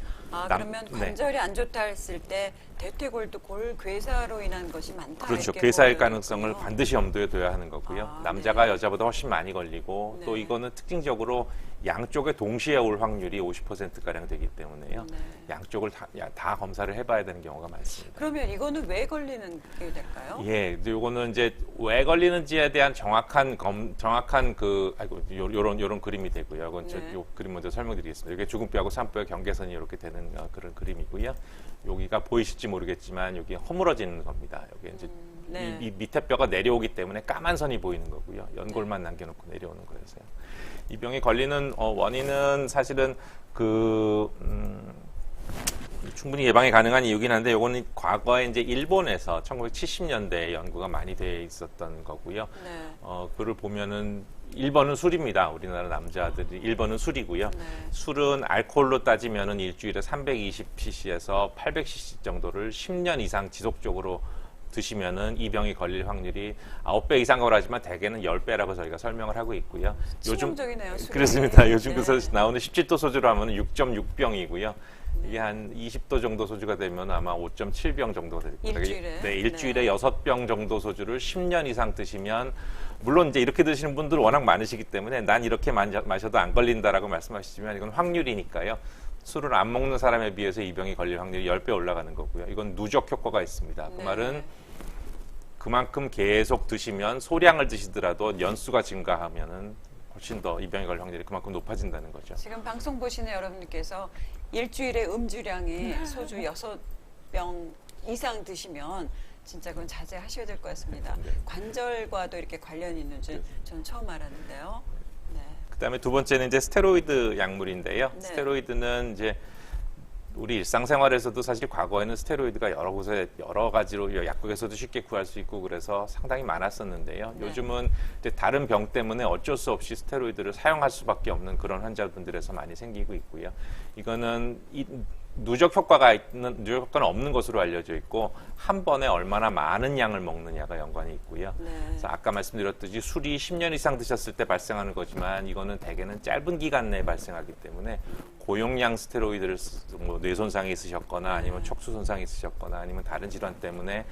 그러면 관절이 안 좋다 했을 때 대퇴골두 골괴사로 인한 것이 많다. 그렇죠. 이렇게 괴사일 보여요. 가능성을 반드시 염두에 둬야 하는 거고요. 아, 남자가 네. 여자보다 훨씬 많이 걸리고 또 네. 이거는 특징적으로 양쪽에 동시에 올 확률이 50%가량 되기 때문에요. 네. 양쪽을 다 검사를 해봐야 되는 경우가 많습니다. 그러면 이거는 왜 걸리는 게 될까요? 예, 요거는 이제 왜 걸리는지에 대한 정확한 요런 그림이 되고요. 이건 네. 요 그림 먼저 설명드리겠습니다. 이게 죽은 뼈하고 산 뼈의 경계선이 이렇게 되는 그런 그림이고요. 여기가 보이실지 모르겠지만 여기 허물어지는 겁니다. 여기 이제 네. 이 밑에 뼈가 내려오기 때문에 까만 선이 보이는 거고요. 연골만 남겨놓고 내려오는 거여서요. 이 병이 걸리는 원인은 사실은 충분히 예방이 가능한 이유긴 한데 이거는 과거에 이제 일본에서 1970년대에 연구가 많이 돼 있었던 거고요. 네. 그를 보면은 1번은 술입니다. 우리나라 남자들이 1번은 술이고요. 네. 술은 알코올로 따지면은 일주일에 320cc에서 800cc 정도를 10년 이상 지속적으로 드시면은 이 병이 걸릴 확률이 9배 이상이라고 하지만 대개는 10배라고 저희가 설명을 하고 있고요. 치명적이네요. 술이. 그렇습니다. 요즘 네. 그래서 나오는 17도 소주로 하면 6.6병이고요. 이게 한 20도 정도 소주가 되면 아마 5.7병 정도 될 거예요. 일주일에? 네, 일주일에 네. 6병 정도 소주를 10년 이상 드시면 물론 이제 이렇게 드시는 분들 워낙 많으시기 때문에 난 이렇게 마셔도 안 걸린다라고 말씀하시지만 이건 확률이니까요. 술을 안 먹는 사람에 비해서 이 병이 걸릴 확률이 10배 올라가는 거고요. 이건 누적 효과가 있습니다. 그 네. 말은 그만큼 계속 드시면 소량을 드시더라도 연수가 증가하면은 훨씬 더 이 병이 걸릴 확률이 그만큼 높아진다는 거죠. 지금 방송 보시는 여러분께서 일주일에 음주량이 소주 6병 이상 드시면 진짜 그건 자제하셔야 될 것 같습니다. 네. 관절과도 이렇게 관련이 있는 줄 저는 처음 알았는데요. 네. 그다음에 두 번째는 이제 스테로이드 약물인데요. 네. 스테로이드는 이제 우리 일상생활에서도 사실 과거에는 스테로이드가 여러 가지로 약국에서도 쉽게 구할 수 있고 그래서 상당히 많았었는데요. 네. 요즘은 이제 다른 병 때문에 어쩔 수 없이 스테로이드를 사용할 수밖에 없는 그런 환자분들에서 많이 생기고 있고요. 이거는 누적 효과는 없는 것으로 알려져 있고 한 번에 얼마나 많은 양을 먹느냐가 연관이 있고요. 네. 그래서 아까 말씀드렸듯이 술이 10년 이상 드셨을 때 발생하는 거지만 이거는 대개는 짧은 기간 내에 발생하기 때문에 고용량 스테로이드를 뭐 뇌 손상이 있으셨거나 아니면 척수 손상이 있으셨거나 아니면 다른 질환 때문에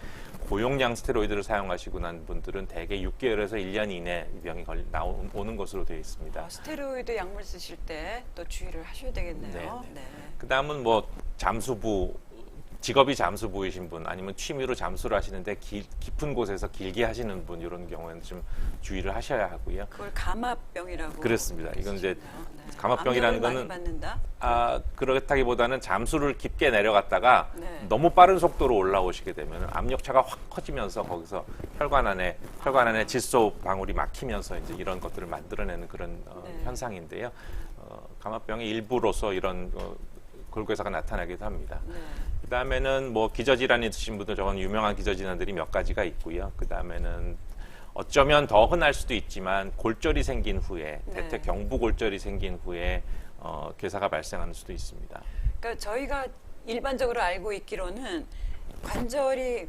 고용량 스테로이드를 사용하시고 난 분들은 대개 6개월에서 1년 이내 이 병이 오는 것으로 되어 있습니다. 스테로이드 약물 쓰실 때 또 주의를 하셔야 되겠네요. 네, 네. 그다음은 뭐 잠수부 직업이 잠수부이신 분 아니면 취미로 잠수를 하시는데 깊은 곳에서 길게 하시는 분 이런 경우에는 좀 주의를 하셔야 하고요. 그걸 감압병이라고. 그렇습니다. 이건 이제 네. 감압병이라는 압력을 거는 많이 받는다? 그렇다기보다는 잠수를 깊게 내려갔다가 네. 너무 빠른 속도로 올라오시게 되면 압력차가 확 커지면서 거기서 혈관 안에 질소 방울이 막히면서 이제 이런 것들을 만들어내는 그런 네. 현상인데요. 감압병의 일부로서 이런 골고사가 나타나기도 합니다. 네. 그다음에는 뭐 기저질환이 있으신 분들 저건 유명한 기저질환들이 몇 가지가 있고요. 그다음에는 어쩌면 더 흔할 수도 있지만 골절이 생긴 후에 네. 대퇴 경부골절이 생긴 후에 괴사가 발생하는 수도 있습니다. 그러니까 저희가 일반적으로 알고 있기로는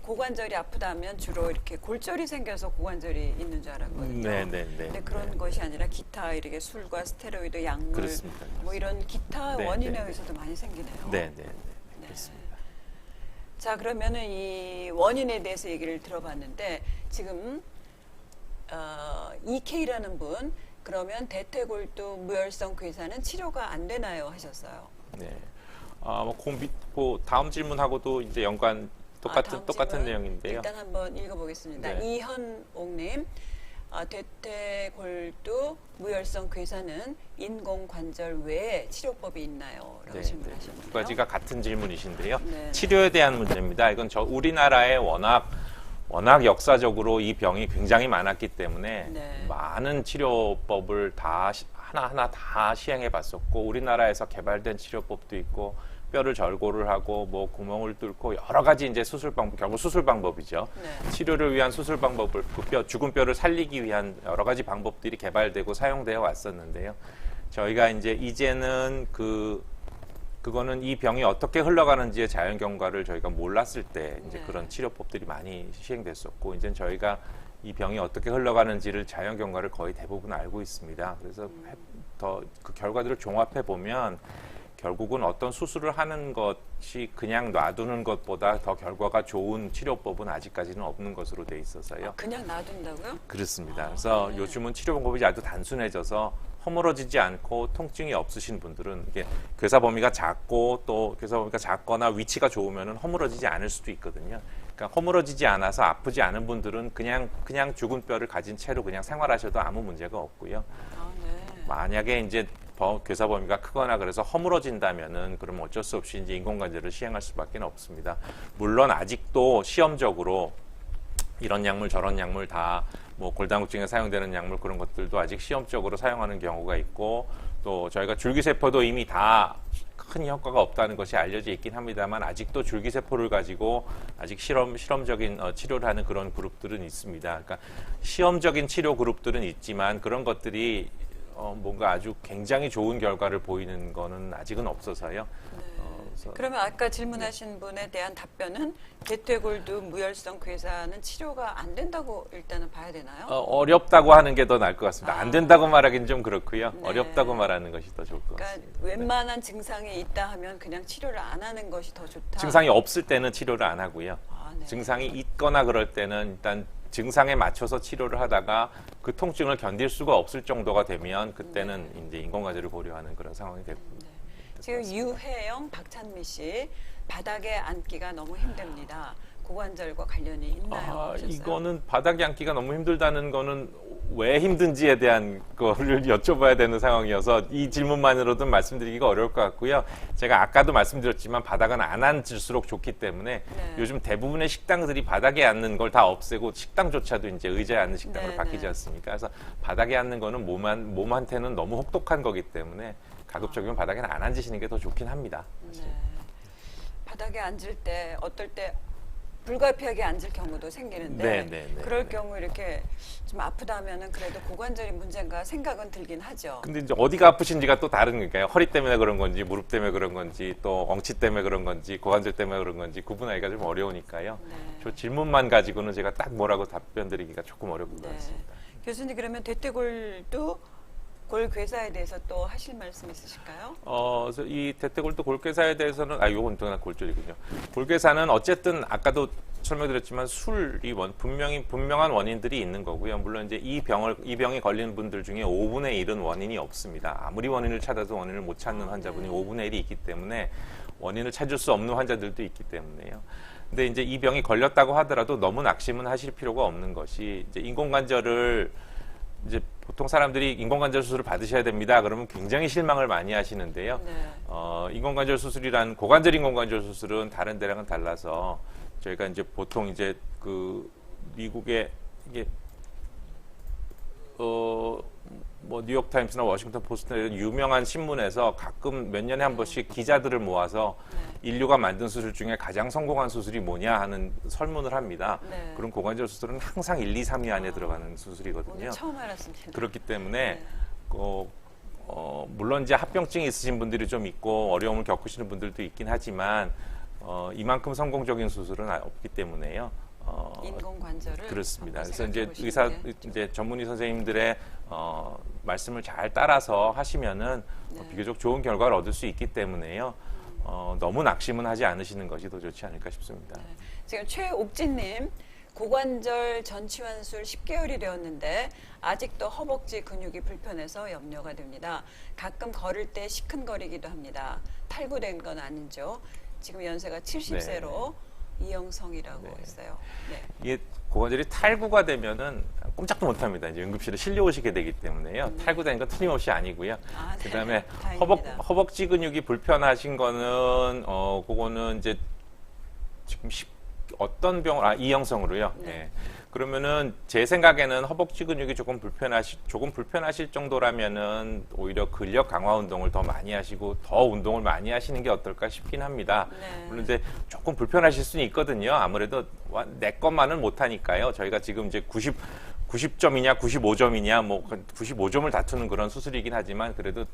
고관절이 아프다면 주로 이렇게 골절이 생겨서 고관절이 있는 줄 알았거든요. 근데 그런 것이 아니라 기타 이렇게 술과 스테로이드 약물 그렇습니다. 뭐 이런 기타 네, 원인에 네, 의해서도 많이 생기네요. 네. 네. 그렇습니다. 자, 그러면은 이 원인에 대해서 얘기를 들어봤는데 지금 EK라는 분 그러면 대퇴골두 무혈성 괴사는 치료가 안 되나요 하셨어요. 네. 다음 질문하고도 이제 연관 똑같은 내용인데요. 일단 한번 읽어보겠습니다. 네. 이현옥님, 대퇴골두 무혈성 괴사는 인공관절 외에 치료법이 있나요? 라고 질문하셨네요. 두 가지가 같은 질문이신데요. 네. 치료에 대한 문제입니다. 이건 우리나라에 워낙 역사적으로 이 병이 굉장히 많았기 때문에 네. 많은 치료법을 하나하나 다 시행해 봤었고 우리나라에서 개발된 치료법도 있고 뼈를 절골을 하고 뭐 구멍을 뚫고 여러 가지 이제 결국 수술 방법이죠. 네. 치료를 위한 수술 방법을 죽은 뼈를 살리기 위한 여러 가지 방법들이 개발되고 사용되어 왔었는데요. 저희가 이제는 그거는 이 병이 어떻게 흘러가는지의 자연 경과를 저희가 몰랐을 때 이제 네. 그런 치료법들이 많이 시행됐었고 이제 저희가 이 병이 어떻게 흘러가는지를 자연 경과를 거의 대부분 알고 있습니다. 그래서 더 그 결과들을 종합해 보면 결국은 어떤 수술을 하는 것이 그냥 놔두는 것보다 더 결과가 좋은 치료법은 아직까지는 없는 것으로 돼 있어서요. 그냥 놔둔다고요? 그렇습니다. 그래서 네. 요즘은 치료 방법이 아주 단순해져서 허물어지지 않고 통증이 없으신 분들은 이게 괴사 범위가 작고 또 괴사 범위가 작거나 위치가 좋으면 허물어지지 않을 수도 있거든요. 그러니까 허물어지지 않아서 아프지 않은 분들은 그냥 죽은 뼈를 가진 채로 그냥 생활하셔도 아무 문제가 없고요. 네. 만약에 이제 괴사 범위가 크거나 그래서 허물어진다면은 그러면 어쩔 수 없이 이제 인공관절을 시행할 수밖에 없습니다. 물론 아직도 시험적으로 이런 약물 저런 약물 다 뭐 골다공증에 사용되는 약물 그런 것들도 아직 시험적으로 사용하는 경우가 있고 또 저희가 줄기세포도 이미 다 큰 효과가 없다는 것이 알려져 있긴 합니다만 아직도 줄기세포를 가지고 아직 실험적인 치료를 하는 그런 그룹들은 있습니다. 그러니까 시험적인 치료 그룹들은 있지만 그런 것들이 뭔가 아주 굉장히 좋은 결과를 보이는 거는 아직은 없어서요. 그러면 아까 질문하신 분에 대한 답변은 대퇴골두 무혈성 괴사는 치료가 안 된다고 일단은 봐야 되나요? 어렵다고 하는 게 더 나을 것 같습니다. 안 된다고 말하기는 좀 그렇고요. 네. 어렵다고 말하는 것이 더 좋을 것 그러니까 같습니다. 웬만한 증상이 있다 하면 그냥 치료를 안 하는 것이 더 좋다. 증상이 없을 때는 치료를 안 하고요. 네. 증상이 있거나 그럴 때는 일단 증상에 맞춰서 치료를 하다가 그 통증을 견딜 수가 없을 정도가 되면 그때는 이제 인공관절을 고려하는 그런 상황이 됩니다. 지금 유혜영, 박찬미 씨 바닥에 앉기가 너무 힘듭니다. 고관절과 관련이 있나요? 하셨어요? 이거는 바닥에 앉기가 너무 힘들다는 거는 왜 힘든지에 대한 거를 여쭤봐야 되는 상황이어서 이 질문만으로도 말씀드리기가 어려울 것 같고요. 제가 아까도 말씀드렸지만 바닥은 안 앉을수록 좋기 때문에 네. 요즘 대부분의 식당들이 바닥에 앉는 걸 다 없애고 식당조차도 이제 의자에 앉는 식당으로 네, 바뀌지 네. 않습니까? 그래서 바닥에 앉는 거는 몸한테는 너무 혹독한 거기 때문에 가급적이면 바닥에는 안 앉으시는 게 더 좋긴 합니다. 네. 바닥에 앉을 때 어떨 때 불가피하게 앉을 경우도 생기는데 네, 네, 네, 그럴 네. 경우 이렇게 좀 아프다 하면은 그래도 고관절이 문제인가 생각은 들긴 하죠. 근데 이제 어디가 아프신지가 또 다른 거니까요. 허리 때문에 그런 건지, 무릎 때문에 그런 건지, 또 엉치 때문에 그런 건지, 고관절 때문에 그런 건지 구분하기가 좀 어려우니까요. 네. 저 질문만 가지고는 제가 딱 뭐라고 답변 드리기가 조금 어려운 것 네. 같습니다. 교수님 그러면 대퇴골도 골괴사에 대해서 또 하실 말씀 있으실까요? 그래서 이 대퇴골도 골괴사에 대해서는 요건 또 골절이군요. 골괴사는 어쨌든 아까도 설명드렸지만 술이 분명한 원인들이 있는 거고요. 물론 이제 이 병이 걸리는 분들 중에 5분의 1은 원인이 없습니다. 아무리 원인을 찾아도 원인을 못 찾는 환자분이 5분의 1이 있기 때문에 원인을 찾을 수 없는 환자들도 있기 때문에요. 근데 이제 이 병이 걸렸다고 하더라도 너무 낙심은 하실 필요가 없는 것이 이제 인공관절을 이제 보통 사람들이 인공관절 수술을 받으셔야 됩니다. 그러면 굉장히 실망을 많이 하시는데요. 네. 인공관절 수술이란 고관절 인공관절 수술은 다른 데랑은 달라서 저희가 이제 보통 이제 그 미국의 이게 뭐 뉴욕타임스나 워싱턴 포스트 이런 유명한 신문에서 가끔 몇 년에 한 번씩 기자들을 모아서 인류가 만든 수술 중에 가장 성공한 수술이 뭐냐 하는 설문을 합니다. 네. 그런 고관절 수술은 항상 1, 2, 3위 안에 들어가는 오늘 수술이거든요. 처음 알았습니다. 그렇기 때문에 네. 물론 이제 합병증이 있으신 분들이 좀 있고 어려움을 겪으시는 분들도 있긴 하지만 이만큼 성공적인 수술은 없기 때문에요. 인공관절을 그렇습니다. 한번 그래서 이제 생각해 보시는 게 이제 전문의 선생님들의 말씀을 잘 따라서 하시면은 네. 비교적 좋은 결과를 얻을 수 있기 때문에요. 너무 낙심은 하지 않으시는 것이 더 좋지 않을까 싶습니다. 네. 지금 최옥진님 고관절 전치환술 10개월이 되었는데 아직도 허벅지 근육이 불편해서 염려가 됩니다. 가끔 걸을 때 시큰거리기도 합니다. 탈구된 건 아니죠. 지금 연세가 70세로 이영성이라고 네. 했어요. 네. 이게 고관절이 탈구가 되면은 꼼짝도 못합니다. 이제 응급실에 실려오시게 되기 때문에요. 탈구된 건 틀림없이 아니고요. 아, 네. 그다음에 다행입니다. 허벅지 근육이 불편하신 거는 그거는 이제 지금 어떤 이형성으로요. 네. 네. 그러면은 제 생각에는 허벅지 근육이 조금 불편하실 정도라면은 오히려 근력 강화 운동을 더 많이 하시고 더 운동을 많이 하시는 게 어떨까 싶긴 합니다. 네. 물론 이제 조금 불편하실 수는 있거든요. 아무래도 내 것만은 못 하니까요. 저희가 지금 이제 90점이냐 95점이냐 뭐 95점을 다투는 그런 수술이긴 하지만 그래도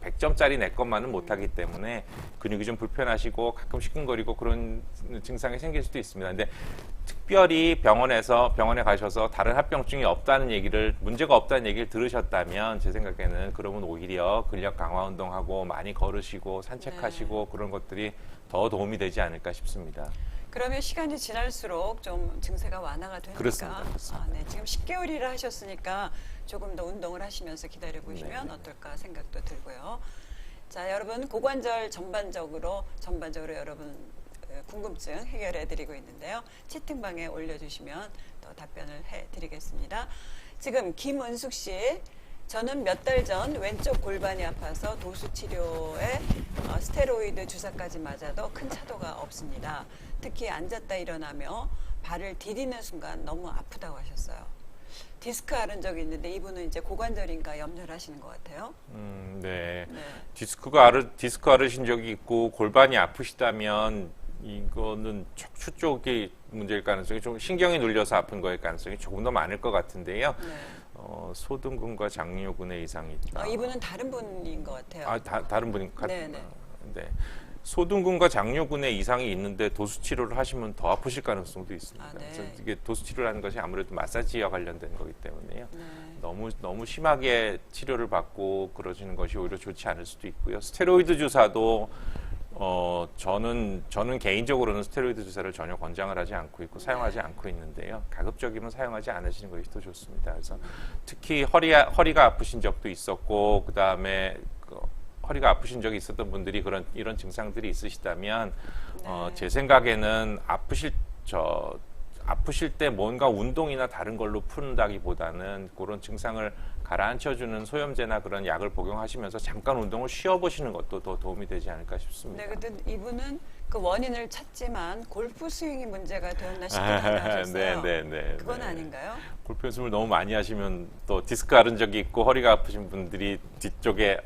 100점짜리 내 것만은 못하기 때문에 근육이 좀 불편하시고 가끔 시큰거리고 그런 증상이 생길 수도 있습니다. 근데 특별히 병원에 가셔서 다른 합병증이 문제가 없다는 얘기를 들으셨다면 제 생각에는 그러면 오히려 근력 강화 운동하고 많이 걸으시고 산책하시고 그런 것들이 더 도움이 되지 않을까 싶습니다. 그러면 시간이 지날수록 좀 증세가 완화가 되니까. 그렇습니다. 네. 지금 10개월이라 하셨으니까 조금 더 운동을 하시면서 기다려 보시면 네. 어떨까 생각도 들고요. 자, 여러분 고관절 전반적으로 여러분 궁금증 해결해 드리고 있는데요. 채팅방에 올려주시면 더 답변을 해드리겠습니다. 지금 김은숙 씨. 저는 몇 달 전 왼쪽 골반이 아파서 도수 치료에 스테로이드 주사까지 맞아도 큰 차도가 없습니다. 특히 앉았다 일어나며 발을 디디는 순간 너무 아프다고 하셨어요. 디스크 앓은 적이 있는데 이분은 이제 고관절인가 염려를 하시는 것 같아요. 네. 네. 디스크 앓으신 적이 있고 골반이 아프시다면 이거는 척추 쪽이 문제일 가능성이 좀 신경이 눌려서 아픈 거일 가능성이 조금 더 많을 것 같은데요. 네. 소등근과 장요근의 이상이 있다. 이분은 다른 분인 것 같아요. 다른 분인 것 네네. 같아요. 네. 소등근과 장요근의 이상이 있는데 도수 치료를 하시면 더 아프실 가능성도 있습니다. 아, 네. 그래서 이게 도수 치료를 하는 것이 아무래도 마사지와 관련된 거기 때문에요. 네. 너무 심하게 치료를 받고 그러시는 것이 오히려 좋지 않을 수도 있고요. 스테로이드 주사도 저는 개인적으로는 스테로이드 주사를 전혀 권장을 하지 않고 있고 사용하지 않고 있는데요. 가급적이면 사용하지 않으시는 것이 더 좋습니다. 그래서 특히 허리가 아프신 적도 있었고 그다음에 허리가 아프신 적이 있었던 분들이 이런 증상들이 있으시다면 제 생각에는 아프실 때 뭔가 운동이나 다른 걸로 푼다기보다는 그런 증상을 가라앉혀주는 소염제나 그런 약을 복용하시면서 잠깐 운동을 쉬어보시는 것도 더 도움이 되지 않을까 싶습니다. 네, 근데 이분은 그 원인을 찾지만 골프 스윙이 문제가 되었나 싶다고 하셨어요. 네. 그건 아닌가요? 골프 연습을 너무 많이 하시면 또 디스크 앓은 적이 있고 허리가 아프신 분들이 뒤쪽에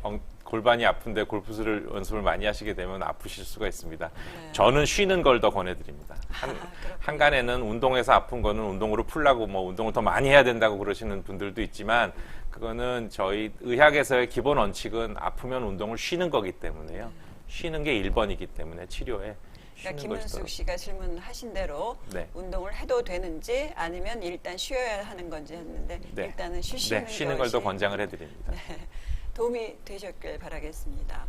골반이 아픈데 골프를 연습을 많이 하시게 되면 아프실 수가 있습니다. 네. 저는 쉬는 걸 더 권해드립니다. 그렇군요. 한간에는 운동해서 아픈 거는 운동으로 풀라고 뭐 운동을 더 많이 해야 된다고 그러시는 분들도 있지만 그거는 저희 의학에서의 기본 원칙은 아프면 운동을 쉬는 거기 때문에요. 쉬는 게 1번이기 때문에 치료에 그러니까 쉬는 것이 김은숙 씨가 질문하신 대로 네. 운동을 해도 되는지 아니면 일단 쉬어야 하는 건지 했는데 네. 일단은 쉬시는, 네, 쉬는 걸 더 것이 권장을 해드립니다. 도움이 되셨길 바라겠습니다.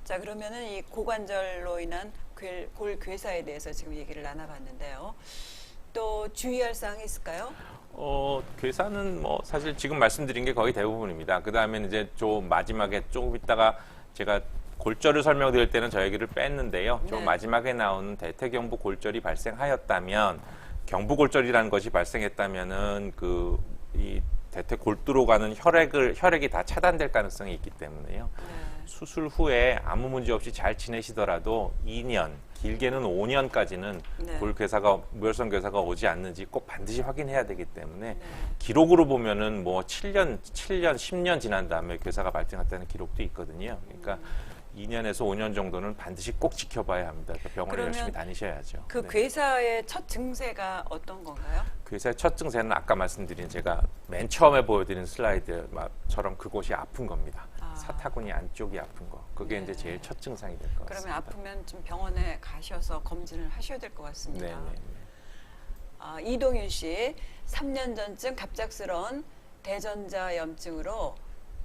자, 그러면은 이 고관절로 인한 골괴사에 대해서 지금 얘기를 나눠봤는데요. 또 주의할 사항이 있을까요? 괴사는 뭐 사실 지금 말씀드린 게 거의 대부분입니다. 그 다음에 이제 좀 마지막에 조금 있다가 제가 골절을 설명드릴 때는 저 얘기를 뺐는데요. 좀 네. 마지막에 나오는 대퇴경부 골절이 발생하였다면 경부골절이라는 것이 발생했다면은 이 대퇴골두로 가는 혈액이 다 차단될 가능성이 있기 때문에요. 네. 수술 후에 아무 문제 없이 잘 지내시더라도 2년, 길게는 5년까지는 네. 무혈성 괴사가 오지 않는지 꼭 반드시 확인해야 되기 때문에 네. 기록으로 보면은 뭐 7년, 10년 지난 다음에 괴사가 발생했다는 기록도 있거든요. 그러니까 2년에서 5년 정도는 반드시 꼭 지켜봐야 합니다. 그러니까 병원에 그러면 열심히 다니셔야죠. 그 네. 괴사의 첫 증세가 어떤 건가요? 괴사의 첫 증세는 아까 말씀드린 제가 맨 처음에 보여드린 슬라이드처럼 그곳이 아픈 겁니다. 사타구니 안쪽이 아픈 거. 그게 네. 이제 제일 첫 증상이 될 것 같습니다. 그러면 아프면 좀 병원에 가셔서 검진을 하셔야 될 것 같습니다. 네. 이동윤 씨, 3년 전쯤 갑작스런 대전자염증으로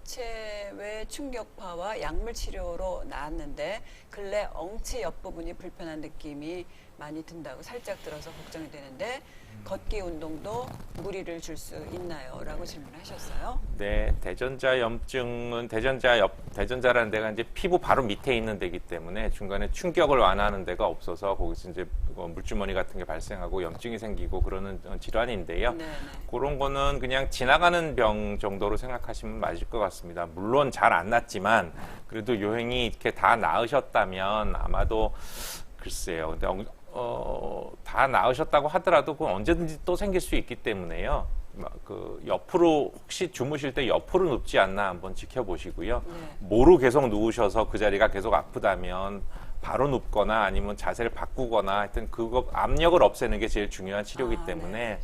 체외 충격파와 약물 치료로 나았는데 근래 엉치 옆부분이 불편한 느낌이 많이 든다고 살짝 들어서 걱정이 되는데 걷기 운동도 무리를 줄 수 있나요? 라고 질문하셨어요. 네, 대전자염증은 대전자라는 데가 이제 피부 바로 밑에 있는 데이기 때문에 중간에 충격을 완화하는 데가 없어서 거기서 이제 물주머니 같은 게 발생하고 염증이 생기고 그러는 질환인데요. 네네. 그런 거는 그냥 지나가는 병 정도로 생각하시면 맞을 것 같습니다. 물론 잘 안 낫지만 그래도 요행이 이렇게 다 나으셨다면 아마도 글쎄요. 근데 다 나으셨다고 하더라도 그건 언제든지 또 생길 수 있기 때문에요. 그 옆으로 혹시 주무실 때 옆으로 눕지 않나 한번 지켜보시고요. 네. 모로 계속 누우셔서 그 자리가 계속 아프다면 바로 눕거나 아니면 자세를 바꾸거나 하여튼 그거 압력을 없애는 게 제일 중요한 치료이기 때문에 네.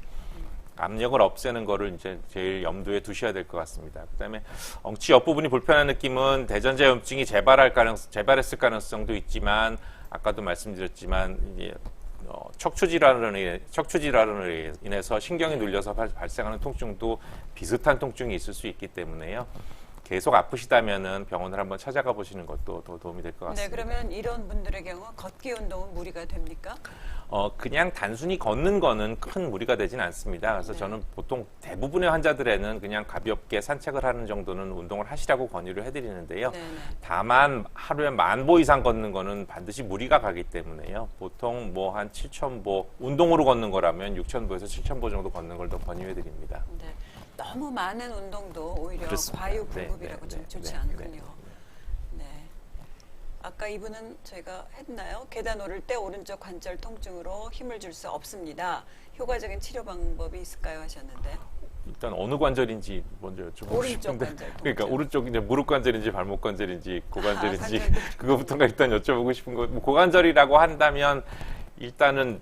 압력을 없애는 거를 이제 제일 염두에 두셔야 될 것 같습니다. 그다음에 엉치 옆부분이 불편한 느낌은 대전자염증이 재발했을 가능성도 있지만 아까도 말씀드렸지만 이제 척추질환으로 인해서 신경이 눌려서 발생하는 통증도 비슷한 통증이 있을 수 있기 때문에요. 계속 아프시다면은 병원을 한번 찾아가 보시는 것도 더 도움이 될 것 같습니다. 네, 그러면 이런 분들의 경우 걷기 운동은 무리가 됩니까? 그냥 단순히 걷는 거는 큰 무리가 되진 않습니다. 그래서 네. 저는 보통 대부분의 환자들에는 그냥 가볍게 산책을 하는 정도는 운동을 하시라고 권유를 해드리는데요. 네네. 다만 하루에 10,000보 이상 걷는 거는 반드시 무리가 가기 때문에요. 보통 뭐 한 7,000보, 운동으로 걷는 거라면 6,000보에서 7,000보 정도 걷는 걸 더 권유해드립니다. 네. 너무 많은 운동도 오히려 그렇습니다. 과유 네, 공급이라고 좀 좋지 네, 않군요. 네. 아까 이분은 저희가 했나요? 계단 오를 때 오른쪽 관절 통증으로 힘을 줄 수 없습니다. 효과적인 치료 방법이 있을까요? 하셨는데. 일단 어느 관절인지 먼저 여쭤보고 오른쪽 싶은데 관절 통증. 그러니까 오른쪽 이제 무릎 관절인지 발목 관절인지 고관절인지 관절도. 그거부터가 일단 여쭤보고 싶은 거. 뭐 고관절이라고 한다면 일단은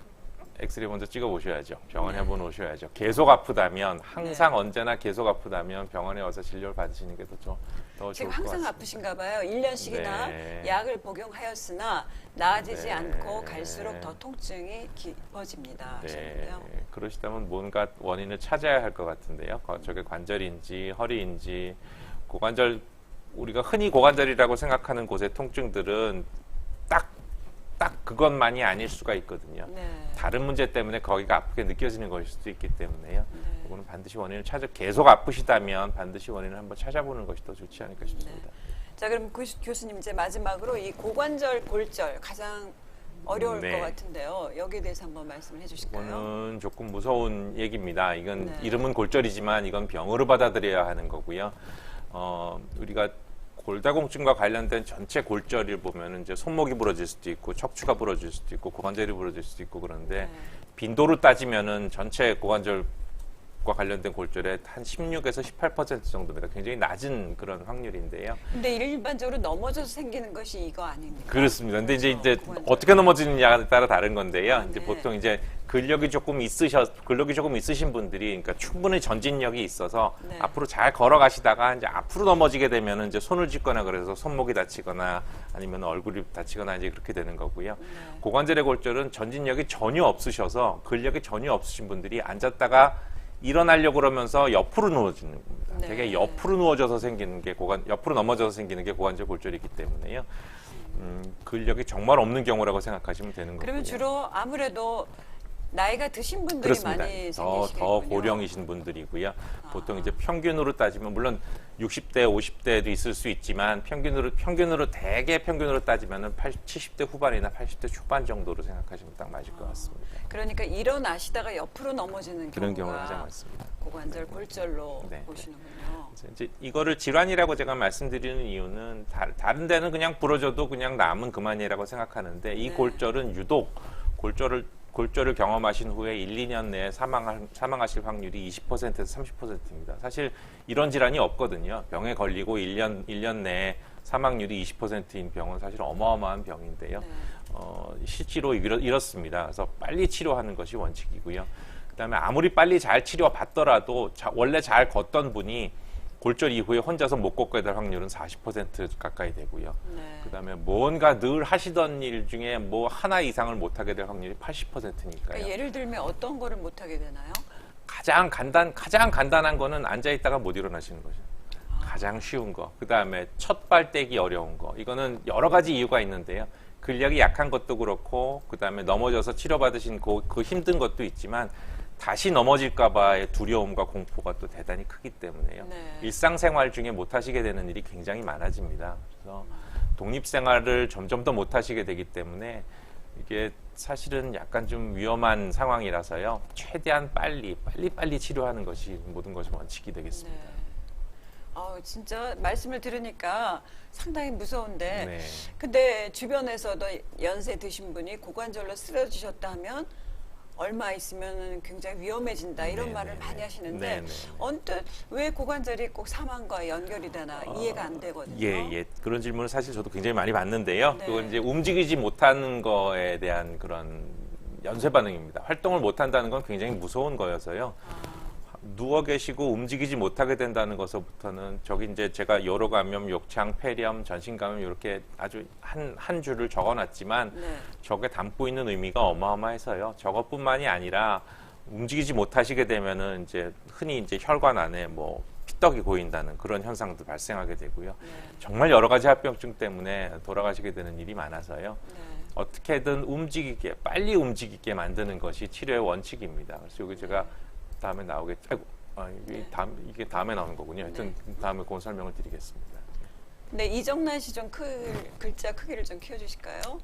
엑스레이 먼저 찍어 보셔야죠. 병원에 한번 오셔야죠. 계속 아프다면 항상 언제나 계속 아프다면 병원에 와서 진료를 받으시는 게 더 좋을 것 지금 같습니다. 항상 아프신가 봐요. 1년씩이나 네. 약을 복용하였으나 나아지지 네. 않고 갈수록 더 통증이 깊어집니다. 하셨는데요. 그러시다면 뭔가 원인을 찾아야 할 것 같은데요. 저게 관절인지 허리인지 고관절 우리가 흔히 고관절이라고 생각하는 곳의 통증들은 딱 그것만이 아닐 수가 있거든요. 네. 다른 문제 때문에 거기가 아프게 느껴지는 것일 수도 있기 때문에요. 네. 이거는 반드시 원인을 계속 아프시다면 반드시 원인을 한번 찾아보는 것이 더 좋지 않을까 싶습니다. 자, 그럼 교수님 이제 마지막으로 이 고관절 골절 가장 어려울 네. 것 같은데요. 여기에 대해서 한번 말씀을 해주실까요? 이거는 조금 무서운 얘기입니다. 이건 네. 이름은 골절이지만 이건 병으로 받아들여야 하는 거고요. 우리가 골다공증과 관련된 전체 골절을 보면 이제 손목이 부러질 수도 있고 척추가 부러질 수도 있고 고관절이 부러질 수도 있고 그런데 네. 빈도로 따지면은 전체 고관절 관련된 골절의 한 16에서 18% 정도입니다. 굉장히 낮은 그런 확률인데요. 근데 일반적으로 넘어져서 생기는 것이 이거 아닙니까? 그렇습니다. 근데 이제 고관절. 어떻게 넘어지느냐에 따라 다른 건데요. 아, 이제 네. 보통 이제 근력이 조금 있으신 분들이, 그러니까 충분히 전진력이 있어서 네. 앞으로 잘 걸어가시다가 이제 앞으로 넘어지게 되면은 이제 손을 쥐거나 그래서 손목이 다치거나 아니면 얼굴이 다치거나 이제 그렇게 되는 거고요. 네. 고관절의 골절은 전진력이 전혀 없으셔서 근력이 전혀 없으신 분들이 앉았다가 일어나려고 그러면서 옆으로 누워지는 겁니다. 네. 되게 옆으로 누워져서 생기는 게 옆으로 넘어져서 생기는 게 고관절 골절이기 때문에요. 근력이 정말 없는 경우라고 생각하시면 되는 거고요. 그러면 주로 아무래도 나이가 드신 분들이 그렇습니다. 많이 더 생기시겠군요. 고령이신 분들이고요. 보통 이제 평균으로 따지면 물론 60대, 50대도 있을 수 있지만 평균으로 대개 평균으로 따지면은 70대 후반이나 80대 초반 정도로 생각하시면 딱 맞을 것 같습니다. 그러니까 일어나시다가 옆으로 넘어지는 그런 경우가 경우가 가장 많습니다. 고관절 골절로 네. 보시는군요. 그래서 이제 이거를 질환이라고 제가 말씀드리는 이유는 다른 데는 그냥 부러져도 그냥 남은 그만이라고 생각하는데 이 네. 골절은 유독 골절을 경험하신 후에 1, 2년 내에 사망하실 확률이 20%에서 30%입니다. 사실 이런 질환이 없거든요. 병에 걸리고 1년 내에 사망률이 20%인 병은 사실 어마어마한 병인데요. 네. 실제로 이렇습니다. 그래서 빨리 치료하는 것이 원칙이고요. 그다음에 아무리 빨리 잘 치료받더라도 원래 잘 걷던 분이 골절 이후에 혼자서 못 걷게 될 확률은 40% 가까이 되고요. 네. 그다음에 뭔가 늘 하시던 일 중에 뭐 하나 이상을 못 하게 될 확률이 80%니까요. 그러니까 예를 들면 어떤 거를 못 하게 되나요? 가장 간단한 거는 앉아 있다가 못 일어나시는 거죠. 가장 쉬운 거. 그다음에 첫 발 떼기 어려운 거. 이거는 여러 가지 이유가 있는데요. 근력이 약한 것도 그렇고 그다음에 넘어져서 치료받으신 그 힘든 것도 있지만 다시 넘어질까 봐의 두려움과 공포가 또 대단히 크기 때문에요. 네. 일상생활 중에 못 하시게 되는 일이 굉장히 많아집니다. 그래서 독립생활을 점점 더 못 하시게 되기 때문에 이게 사실은 약간 좀 위험한 상황이라서요. 최대한 빨리 치료하는 것이 모든 것이 원칙이 되겠습니다. 네. 진짜 말씀을 들으니까 상당히 무서운데 네. 근데 주변에서도 연세 드신 분이 고관절로 쓰러지셨다 하면 얼마 있으면 굉장히 위험해진다 이런 네, 말을 네, 많이 네. 하시는데 네, 네. 언뜻 왜 고관절이 꼭 사망과 연결이 되나 이해가 안 되거든요. 예. 그런 질문을 사실 저도 굉장히 많이 받는데요. 네. 그건 이제 움직이지 못하는 거에 대한 그런 연쇄 반응입니다. 활동을 못 한다는 건 굉장히 무서운 거여서요. 누워 계시고 움직이지 못하게 된다는 것부터는 저기 이제 제가 요로 감염, 욕창, 폐렴, 전신 감염 이렇게 아주 한 줄을 적어놨지만 네. 저게 담고 있는 의미가 어마어마해서요. 저것뿐만이 아니라 움직이지 못하시게 되면은 이제 흔히 이제 혈관 안에 뭐 피떡이 고인다는 그런 현상도 발생하게 되고요. 네. 정말 여러 가지 합병증 때문에 돌아가시게 되는 일이 많아서요. 네. 어떻게든 빨리 움직이게 만드는 것이 치료의 원칙입니다. 그래서 여기 제가 다음에 나오겠죠. 이게 다음에 나오는 거군요. 하여튼 다음에 그건 설명을 드리겠습니다. 네, 이정란 씨 좀 글자 크기를 좀 키워주실까요?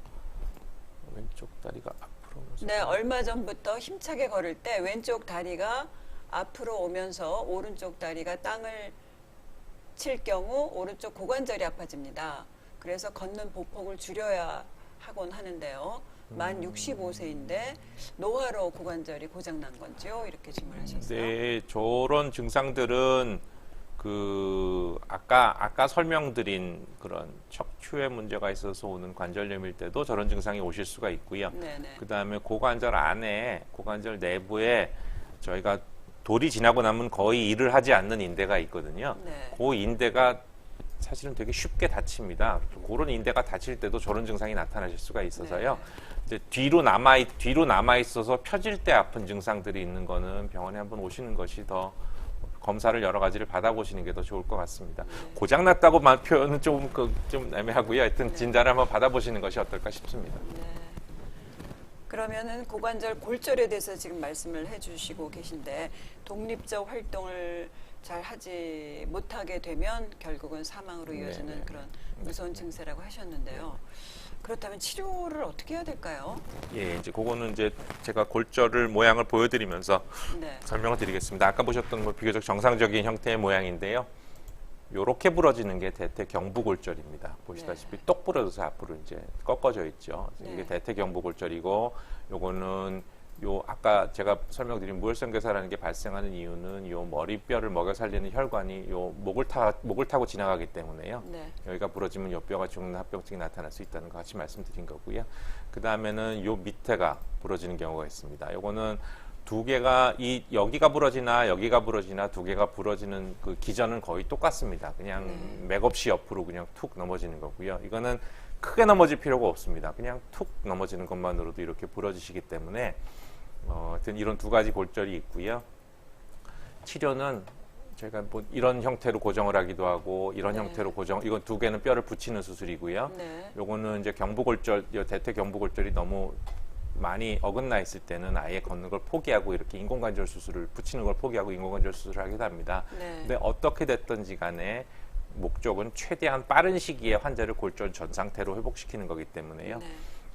왼쪽 다리가 앞으로 오면서 네, 얼마 전부터 힘차게 걸을 때 왼쪽 다리가 앞으로 오면서 오른쪽 다리가 땅을 칠 경우 오른쪽 고관절이 아파집니다. 그래서 걷는 보폭을 줄여야 하곤 하는데요. 만 65세인데 노화로 고관절이 고장난 건지요? 이렇게 질문하셨어요. 네, 저런 증상들은 아까 설명드린 그런 척추에 문제가 있어서 오는 관절염일 때도 저런 증상이 오실 수가 있고요. 네네. 그다음에 고관절 내부에 저희가 돌이 지나고 나면 거의 일을 하지 않는 인대가 있거든요. 네. 그 인대가 사실은 되게 쉽게 다칩니다. 그런 인대가 다칠 때도 저런 증상이 나타나실 수가 있어서요. 이제 뒤로 남아 있어서 펴질 때 아픈 증상들이 있는 거는 병원에 한번 오시는 것이 더 검사를 여러 가지를 받아보시는 게 더 좋을 것 같습니다. 고장났다고 표현은 좀 애매하고요. 하여튼 진단을 한번 받아보시는 것이 어떨까 싶습니다. 네. 그러면은 고관절 골절에 대해서 지금 말씀을 해주시고 계신데 독립적 활동을 잘 하지 못하게 되면 결국은 사망으로 이어지는 네. 그런 무서운 증세라고 하셨는데요. 그렇다면 치료를 어떻게 해야 될까요? 예, 이제 그거는 이제 제가 골절을 모양을 보여드리면서 네. 설명을 드리겠습니다. 아까 보셨던 뭐 비교적 정상적인 형태의 모양인데요. 요렇게 부러지는 게 대퇴경부골절입니다. 보시다시피 똑 부러져서 앞으로 이제 꺾어져 있죠. 이게 네. 대퇴경부골절이고 요거는 요 아까 제가 설명드린 무혈성괴사라는 게 발생하는 이유는 요 머리뼈를 먹여 살리는 혈관이 요 목을 타고 지나가기 때문에요. 네. 여기가 부러지면 요 뼈가 죽는 합병증이 나타날 수 있다는 거 같이 말씀드린 거고요. 그 다음에는 요 밑에가 부러지는 경우가 있습니다. 요거는 두 개가 여기가 부러지나 여기가 부러지나 두 개가 부러지는 그 기전은 거의 똑같습니다. 그냥 맥없이 옆으로 그냥 툭 넘어지는 거고요. 이거는 크게 넘어질 필요가 없습니다. 그냥 툭 넘어지는 것만으로도 이렇게 부러지시기 때문에 하여튼 이런 두 가지 골절이 있고요. 치료는 저희가 뭐 이런 형태로 고정을 하기도 하고 이런 형태로 이건 두 개는 뼈를 붙이는 수술이고요. 요거는 이제 경부골절, 대퇴 경부골절이 너무 많이 어긋나 있을 때는 아예 걷는 걸 포기하고 이렇게 인공관절 수술을 붙이는 걸 포기하고 인공관절 수술을 하기도 합니다. 근데 어떻게 됐든지 간에 목적은 최대한 빠른 시기에 환자를 골절 전 상태로 회복시키는 거기 때문에요.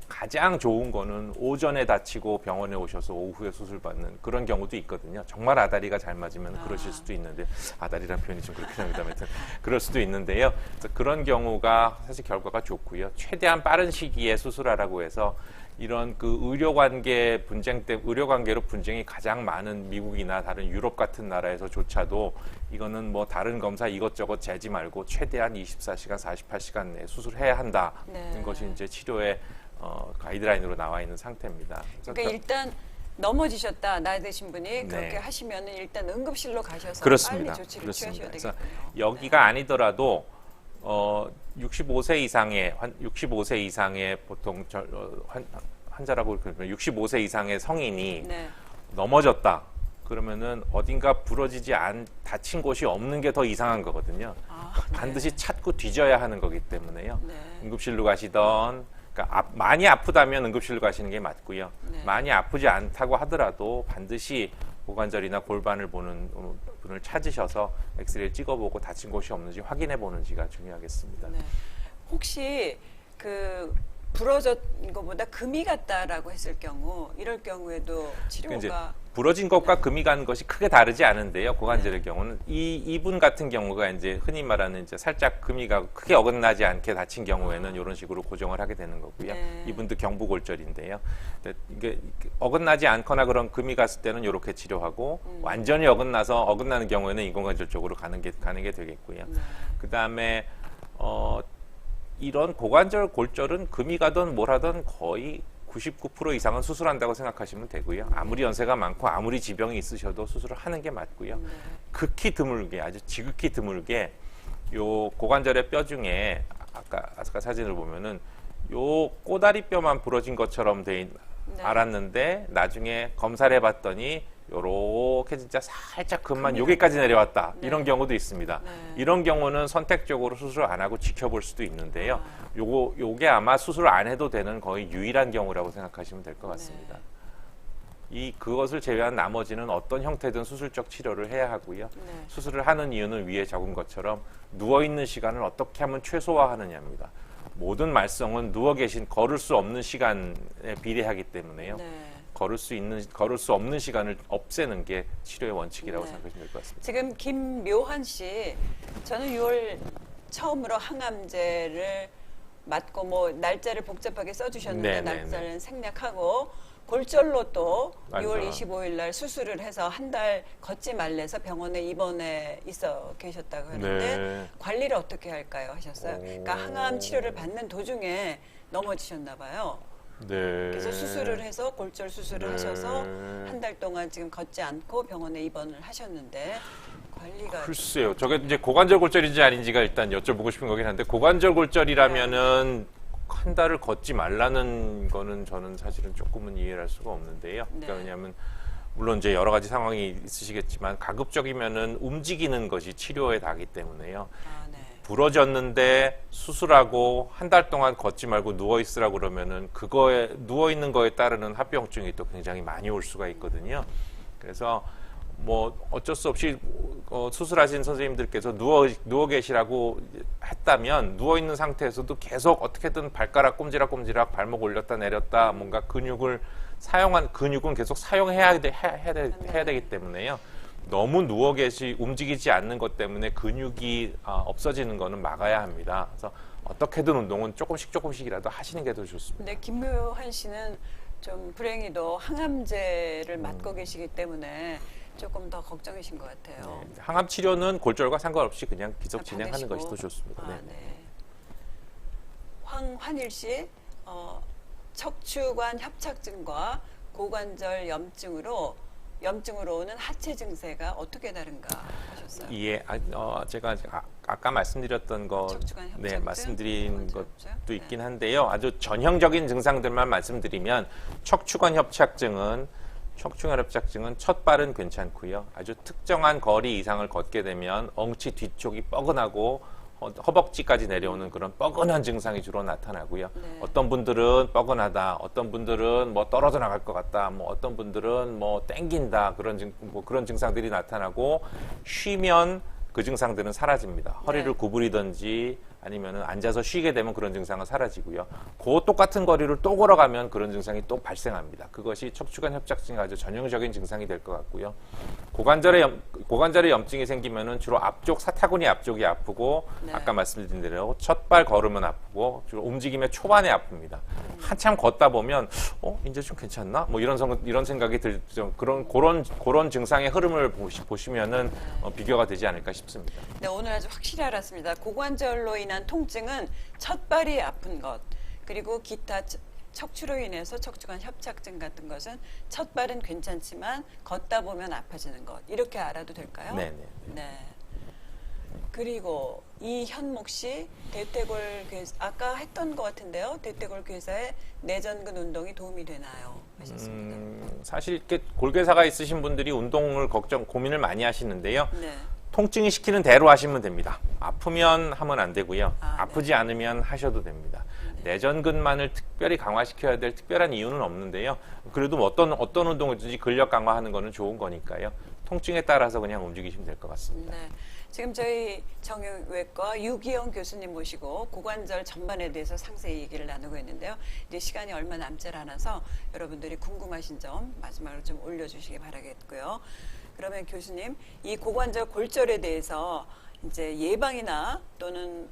가장 좋은 거는 오전에 다치고 병원에 오셔서 오후에 수술 받는 그런 경우도 있거든요. 정말 아다리가 잘 맞으면 그러실 수도 있는데 아다리란 표현이 좀 그렇긴 합니다. 아무튼 그럴 수도 있는데요. 그래서 그런 경우가 사실 결과가 좋고요. 최대한 빠른 시기에 수술하라고 해서 이런 그 의료관계 분쟁 의료관계로 분쟁이 가장 많은 미국이나 다른 유럽 같은 나라에서조차도 이거는 뭐 다른 검사 이것저것 재지 말고 최대한 24시간, 48시간 내에 수술해야 한다는 것이 이제 치료의 가이드라인으로 나와 있는 상태입니다. 그러니까 일단 넘어지셨다 나이 드신 분이 그렇게 하시면은 일단 응급실로 가셔서 그렇습니다. 빨리 조치를 취하셔야 그래서 되겠군요. 여기가 아니더라도 65세 이상의 보통 환자라고 그러면 65세 이상의 성인이 넘어졌다. 그러면은 어딘가 다친 곳이 없는 게 더 이상한 거거든요. 반드시 찾고 뒤져야 하는 거기 때문에요. 응급실로 가시던 그러니까 많이 아프다면 응급실로 가시는 게 맞고요. 많이 아프지 않다고 하더라도 반드시 고관절이나 골반을 보는 분을 찾으셔서 엑스레이를 찍어보고 다친 곳이 없는지 확인해 보는지가 중요하겠습니다. 혹시 그 부러진 것보다 금이 갔다라고 했을 경우 이럴 경우에도 치료가 부러진 것과 금이 가는 것이 크게 다르지 않은데요. 고관절의 경우는 이분 같은 경우가 이제 흔히 말하는 이제 살짝 금이 가고 크게 어긋나지 않게 다친 경우에는 이런 식으로 고정을 하게 되는 거고요. 이분도 경부골절인데요. 이게 어긋나지 않거나 그런 금이 갔을 때는 이렇게 치료하고 완전히 어긋나는 경우에는 인공관절 쪽으로 가는 게 되겠고요. 그 다음에 이런 고관절 골절은 금이 가든 뭘 하든 거의 99% 이상은 수술한다고 생각하시면 되고요. 아무리 연세가 많고 아무리 지병이 있으셔도 수술을 하는 게 맞고요. 극히 드물게 아주 지극히 드물게 요 고관절의 뼈 중에 아까 사진을 보면은 요 꼬다리 뼈만 부러진 것처럼 알았는데 나중에 검사를 해봤더니 요렇게 진짜 살짝 금만 여기까지 내려왔다. 이런 경우도 있습니다. 이런 경우는 선택적으로 수술을 안 하고 지켜볼 수도 있는데요. 요게 아마 수술을 안 해도 되는 거의 유일한 경우라고 생각하시면 될 것 같습니다. 그것을 제외한 나머지는 어떤 형태든 수술적 치료를 해야 하고요. 수술을 하는 이유는 위에 적은 것처럼 누워있는 시간을 어떻게 하면 최소화하느냐입니다. 모든 말썽은 걸을 수 없는 시간에 비례하기 때문에요. 걸을 수 없는 시간을 없애는 게 치료의 원칙이라고 생각하시면 될 것 같습니다. 지금 김묘한 씨, 저는 6월 처음으로 항암제를 맞고 뭐 날짜를 복잡하게 써주셨는데 날짜는 생략하고 골절로 또 6월 25일 날 수술을 해서 한 달 걷지 말래서 병원에 입원해 있어 계셨다고 하는데 관리를 어떻게 할까요 하셨어요. 그러니까 항암 치료를 받는 도중에 넘어지셨나 봐요. 그래서 수술을 해서 골절 수술을 하셔서 한 달 동안 지금 걷지 않고 병원에 입원을 하셨는데 관리가 글쎄요. 저게 이제 고관절 골절인지 아닌지가 일단 여쭤보고 싶은 거긴 한데 고관절 골절이라면은 한 달을 걷지 말라는 거는 저는 사실은 조금은 이해를 할 수가 없는데요. 그러니까 왜냐하면 물론 이제 여러 가지 상황이 있으시겠지만 가급적이면은 움직이는 것이 치료에 나기 때문에요. 부러졌는데 수술하고 한 달 동안 걷지 말고 누워 있으라고 그러면은 그거에 누워 있는 거에 따르는 합병증이 또 굉장히 많이 올 수가 있거든요. 그래서 뭐 어쩔 수 없이 수술하신 선생님들께서 누워 계시라고 했다면 누워 있는 상태에서도 계속 어떻게든 발가락 꼼지락꼼지락 발목 올렸다 내렸다 뭔가 근육은 계속 사용해야 되기 때문에요. 너무 움직이지 않는 것 때문에 근육이 없어지는 거는 막아야 합니다. 그래서 어떻게든 운동은 조금씩이라도 하시는 게 더 좋습니다. 근데 김묘한 씨는 좀 불행히도 항암제를 맞고 계시기 때문에 조금 더 걱정이신 것 같아요. 네, 항암 치료는 골절과 상관없이 그냥 계속 다 진행하는 것이 받으시고. 더 좋습니다. 아, 네. 네. 황환일 씨, 척추관 협착증과 고관절 염증으로 오는 하체 증세가 어떻게 다른가 하셨어요? 예, 제가 아까 말씀드렸던 거, 척추관 협착증, 네, 말씀드린 고관절 것도 협착? 있긴 한데요. 아주 전형적인 증상들만 말씀드리면 척추관 협착증은 첫 발은 괜찮고요. 아주 특정한 거리 이상을 걷게 되면 엉치 뒤쪽이 뻐근하고 허벅지까지 내려오는 그런 뻐근한 증상이 주로 나타나고요. 네. 어떤 분들은 뻐근하다, 어떤 분들은 뭐 떨어져 나갈 것 같다, 뭐 어떤 분들은 뭐 땡긴다 그런 증상들이 나타나고 쉬면 그 증상들은 사라집니다. 허리를 네. 구부리든지 아니면은 앉아서 쉬게 되면 그런 증상은 사라지고요. 그 똑같은 거리를 또 걸어가면 그런 증상이 또 발생합니다. 그것이 척추관 협착증의 아주 전형적인 증상이 될 것 같고요. 고관절에 염증이 생기면은 주로 앞쪽 사타구니 앞쪽이 아프고 네. 아까 말씀드린 대로 첫 발 걸으면 아프고 주로 움직임의 초반에 아픕니다. 한참 걷다 보면 이제 좀 괜찮나? 뭐 이런 생각이 들죠. 그런 증상의 흐름을 보시면은 비교가 되지 않을까 싶습니다. 네, 오늘 아주 확실히 알았습니다. 고관절로 인한 통증은 첫 발이 아픈 것, 그리고 기타 척추로 인해서 척추관 협착증 같은 것은 첫 발은 괜찮지만 걷다 보면 아파지는 것. 이렇게 알아도 될까요? 네. 네. 그리고 이현목 씨, 아까 했던 것 같은데요. 대퇴골 괴사에 내전근 운동이 도움이 되나요? 하셨습니다. 사실 이렇게 골괴사가 있으신 분들이 운동을 고민을 많이 하시는데요. 네. 통증이 시키는 대로 하시면 됩니다. 아프면 하면 안 되고요. 네. 아프지 않으면 하셔도 됩니다. 내전근만을 특별히 강화시켜야 될 특별한 이유는 없는데요. 그래도 뭐 어떤 운동이든지 근력 강화하는 거는 좋은 거니까요. 통증에 따라서 그냥 움직이시면 될 것 같습니다. 네. 지금 저희 정형외과 유기영 교수님 모시고 고관절 전반에 대해서 상세히 얘기를 나누고 있는데요. 이제 시간이 얼마 남지 않아서 여러분들이 궁금하신 점 마지막으로 좀 올려주시기 바라겠고요. 그러면 교수님, 이 고관절 골절에 대해서 이제 예방이나 또는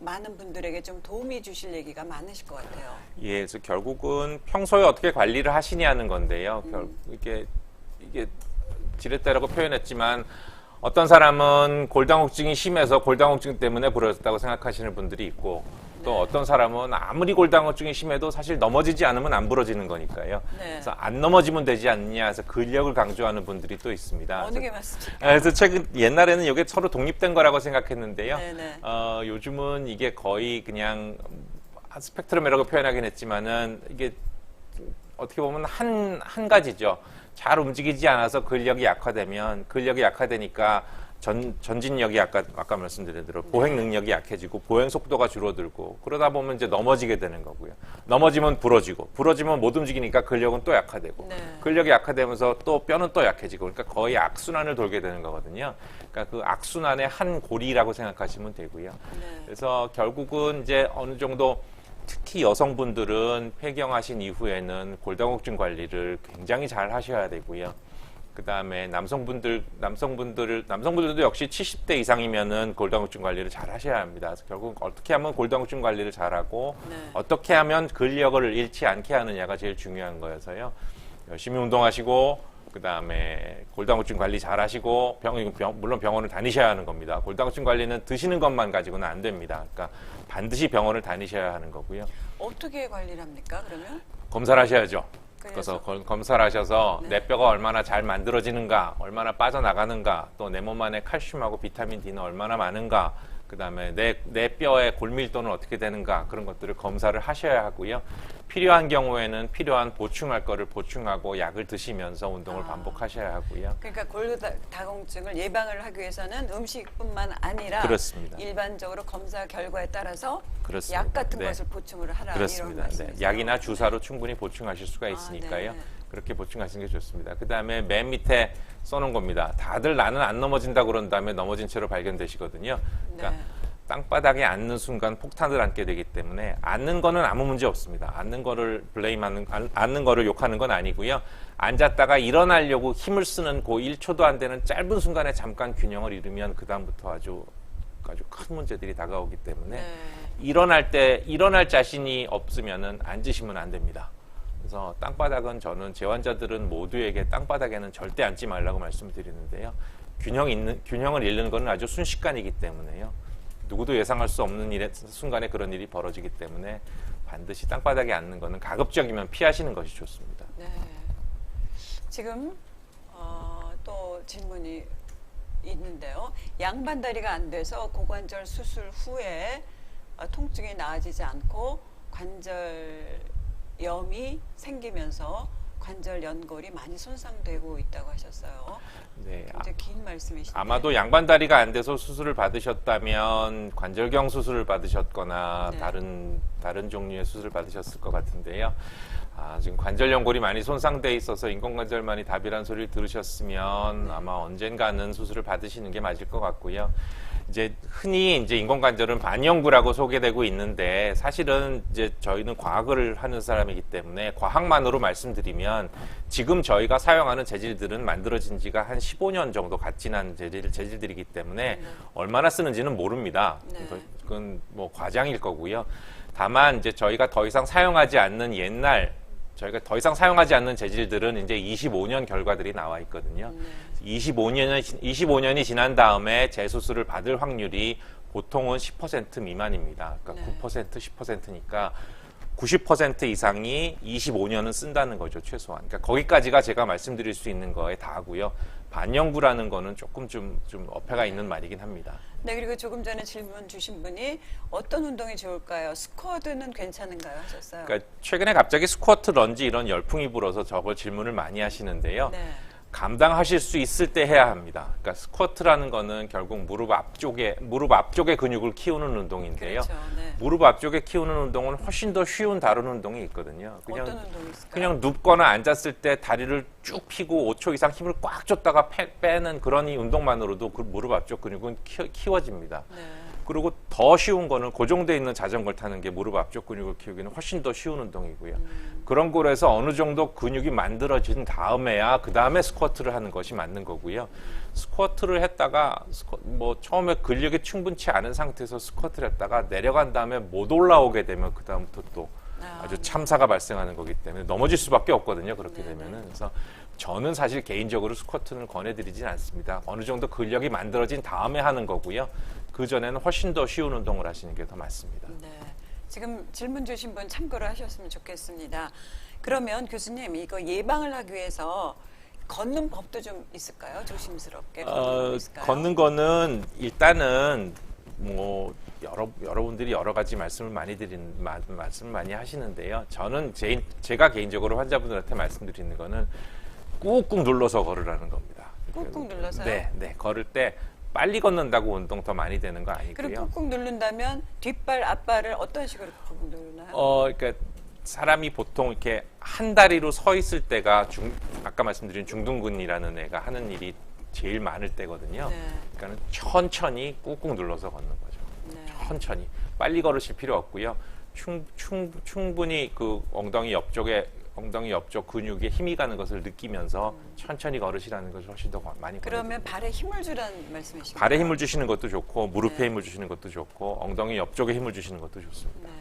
많은 분들에게 좀 도움이 주실 얘기가 많으실 것 같아요. 예, 그래서 결국은 평소에 어떻게 관리를 하시냐는 건데요. 이게 지렛대라고 표현했지만 어떤 사람은 골다공증이 심해서 골다공증 때문에 부러졌다고 생각하시는 분들이 있고 또 어떤 사람은 아무리 골다공증이 심해도 사실 넘어지지 않으면 안 부러지는 거니까요. 네. 그래서 안 넘어지면 되지 않느냐 해서 근력을 강조하는 분들이 또 있습니다. 어느 게 맞습니까? 그래서 옛날에는 이게 서로 독립된 거라고 생각했는데요. 네네. 요즘은 이게 거의 그냥 스펙트럼이라고 표현하긴 했지만은 이게 어떻게 보면 한 가지죠. 잘 움직이지 않아서 근력이 약화되니까 전진력이 아까 말씀드린 대로 보행 능력이 약해지고 보행 속도가 줄어들고 그러다 보면 이제 넘어지게 되는 거고요. 넘어지면 부러지면 못 움직이니까 근력은 또 약화되고 네. 근력이 약화되면서 또 뼈는 또 약해지고 그러니까 거의 악순환을 돌게 되는 거거든요. 그러니까 그 악순환의 한 고리라고 생각하시면 되고요. 네. 그래서 결국은 이제 어느 정도 특히 여성분들은 폐경하신 이후에는 골다공증 관리를 굉장히 잘 하셔야 되고요. 그 다음에 남성분들도 역시 70대 이상이면은 골다공증 관리를 잘 하셔야 합니다. 그래서 결국 어떻게 하면 골다공증 관리를 잘하고 네. 어떻게 하면 근력을 잃지 않게 하느냐가 제일 중요한 거여서요. 열심히 운동하시고 그 다음에 골다공증 관리 잘 하시고 물론 병원을 다니셔야 하는 겁니다. 골다공증 관리는 드시는 것만 가지고는 안 됩니다. 그러니까 반드시 병원을 다니셔야 하는 거고요. 어떻게 관리를 합니까, 그러면? 검사를 하셔야죠. 그래서 검사를 하셔서 네. 내 뼈가 얼마나 잘 만들어지는가, 얼마나 빠져나가는가, 또 내 몸 안에 칼슘하고 비타민 D는 얼마나 많은가, 그 다음에 내 뼈의 골밀도는 어떻게 되는가, 그런 것들을 검사를 하셔야 하고요. 필요한 경우에는 필요한 보충할 거를 보충하고 약을 드시면서 운동을 반복하셔야 하고요. 그러니까 골다공증을 예방을 하기 위해서는 음식뿐만 아니라 그렇습니다. 일반적으로 검사 결과에 따라서 그렇습니다. 약 같은 네. 것을 보충을 하라 그렇습니다. 이런 네. 말씀이세요? 약이나 주사로 충분히 보충하실 수가 있으니까요. 네. 그렇게 보충하시는 게 좋습니다. 그 다음에 맨 밑에 써놓은 겁니다. 다들 나는 안 넘어진다 그런 다음에 넘어진 채로 발견되시거든요. 그러니까 네. 땅바닥에 앉는 순간 폭탄을 앉게 되기 때문에 앉는 거는 아무 문제 없습니다. 앉는 거를 앉는 거를 욕하는 건 아니고요. 앉았다가 일어나려고 힘을 쓰는 그 1초도 안 되는 짧은 순간에 잠깐 균형을 잃으면 그 다음부터 아주 큰 문제들이 다가오기 때문에 네. 일어날 자신이 없으면은 앉으시면 안 됩니다. 그래서 땅바닥은 저는 제 환자들은 모두에게 땅바닥에는 절대 앉지 말라고 말씀드리는데요. 균형을 잃는 것은 아주 순식간이기 때문에요. 누구도 예상할 수 없는 순간에 그런 일이 벌어지기 때문에 반드시 땅바닥에 앉는 것은 가급적이면 피하시는 것이 좋습니다. 네. 지금 또 질문이 있는데요. 양반다리가 안 돼서 고관절 수술 후에 통증이 나아지지 않고 관절염이 생기면서 관절 연골이 많이 손상되고 있다고 하셨어요. 네, 굉장히 긴 말씀이신데. 아마도 양반다리가 안 돼서 수술을 받으셨다면 관절경 수술을 받으셨거나 네. 다른 종류의 수술을 받으셨을 것 같은데요. 지금 관절 연골이 많이 손상돼 있어서 인공관절만이 답이란 소리를 들으셨으면 아마 언젠가는 수술을 받으시는 게 맞을 것 같고요. 이제 흔히 이제 인공관절은 반영구라고 소개되고 있는데 사실은 이제 저희는 과학을 하는 사람이기 때문에 과학만으로 말씀드리면 지금 저희가 사용하는 재질들은 만들어진 지가 한 15년 정도 갓 지난 재질들이기 때문에 얼마나 쓰는지는 모릅니다. 네. 그건 뭐 과장일 거고요. 다만 이제 저희가 더 이상 사용하지 않는 재질들은 이제 25년 결과들이 나와 있거든요. 25년이 지난 다음에 재수술을 받을 확률이 보통은 10% 미만입니다. 그러니까 9%, 10%니까 90% 이상이 25년은 쓴다는 거죠, 최소한. 그러니까 거기까지가 제가 말씀드릴 수 있는 거에 다하고요. 반영구라는 거는 조금 좀 어폐가 있는 말이긴 합니다. 네, 그리고 조금 전에 질문 주신 분이 어떤 운동이 좋을까요? 스쿼드는 괜찮은가요? 하셨어요. 그러니까 최근에 갑자기 스쿼트, 런지 이런 열풍이 불어서 저걸 질문을 많이 하시는데요. 네. 감당하실 수 있을 때 해야 합니다. 그러니까 스쿼트라는 거는 결국 무릎 앞쪽의 근육을 키우는 운동인데요. 그렇죠. 네. 무릎 앞쪽에 키우는 운동은 훨씬 더 쉬운 다른 운동이 있거든요. 어떤 운동이 있을까요? 그냥 눕거나 앉았을 때 다리를 쭉 펴고 5초 이상 힘을 꽉 줬다가 빼는 그런 이 운동만으로도 그 무릎 앞쪽 근육은 키워집니다. 네. 그리고 더 쉬운 거는 고정되어 있는 자전거를 타는 게 무릎 앞쪽 근육을 키우기는 훨씬 더 쉬운 운동이고요. 그런 거에서 어느 정도 근육이 만들어진 다음에야 그 다음에 스쿼트를 하는 것이 맞는 거고요. 스쿼트를 했다가 뭐 처음에 근력이 충분치 않은 상태에서 스쿼트를 했다가 내려간 다음에 못 올라오게 되면 그 다음부터 또 아주 참사가 발생하는 거기 때문에 넘어질 수밖에 없거든요. 그렇게 되면은. 그래서 저는 사실 개인적으로 스쿼트는 권해드리진 않습니다. 어느 정도 근력이 만들어진 다음에 하는 거고요. 그 전에는 훨씬 더 쉬운 운동을 하시는 게 더 맞습니다. 네. 지금 질문 주신 분 참고를 하셨으면 좋겠습니다. 그러면 교수님, 이거 예방을 하기 위해서 걷는 법도 좀 있을까요? 조심스럽게 걷는 법이 있을까요? 걷는 거는 일단은 뭐 여러분들이 여러 가지 말씀을 많이 하시는데요. 저는 제가 개인적으로 환자분들한테 말씀드리는 거는 꾹꾹 눌러서 걸으라는 겁니다. 꾹꾹 눌러서요? 네. 걸을 때 빨리 걷는다고 운동 더 많이 되는 거 아니고요. 그리고 꾹꾹 누른다면 뒷발, 앞발을 어떤 식으로 꾹꾹 누르나요? 그러니까 사람이 보통 이렇게 한 다리로 서 있을 때가 아까 말씀드린 중둔근이라는 애가 하는 일이 제일 많을 때거든요. 네. 그러니까 천천히 꾹꾹 눌러서 걷는 거죠. 네. 천천히 빨리 걸으실 필요 없고요. 충분히 그 엉덩이 옆쪽 근육에 힘이 가는 것을 느끼면서 천천히 걸으시라는 것을 훨씬 더 많이 그러면 발에 힘을 주라는 말씀이신가요? 발에 힘을 주시는 것도 좋고 무릎에 네. 힘을 주시는 것도 좋고 엉덩이 옆쪽에 힘을 주시는 것도 좋습니다. 네.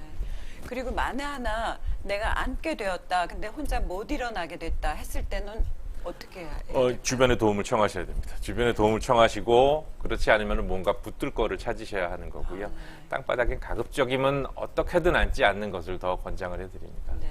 그리고 만에 하나 내가 앉게 되었다, 근데 혼자 못 일어나게 됐다 했을 때는 어떻게 해야 될까요? 주변에 도움을 청하셔야 됩니다. 주변에 도움을 청하시고 그렇지 않으면 뭔가 붙들 거를 찾으셔야 하는 거고요. 땅바닥엔 가급적이면 어떻게든 앉지 않는 것을 더 권장을 해드립니다. 네.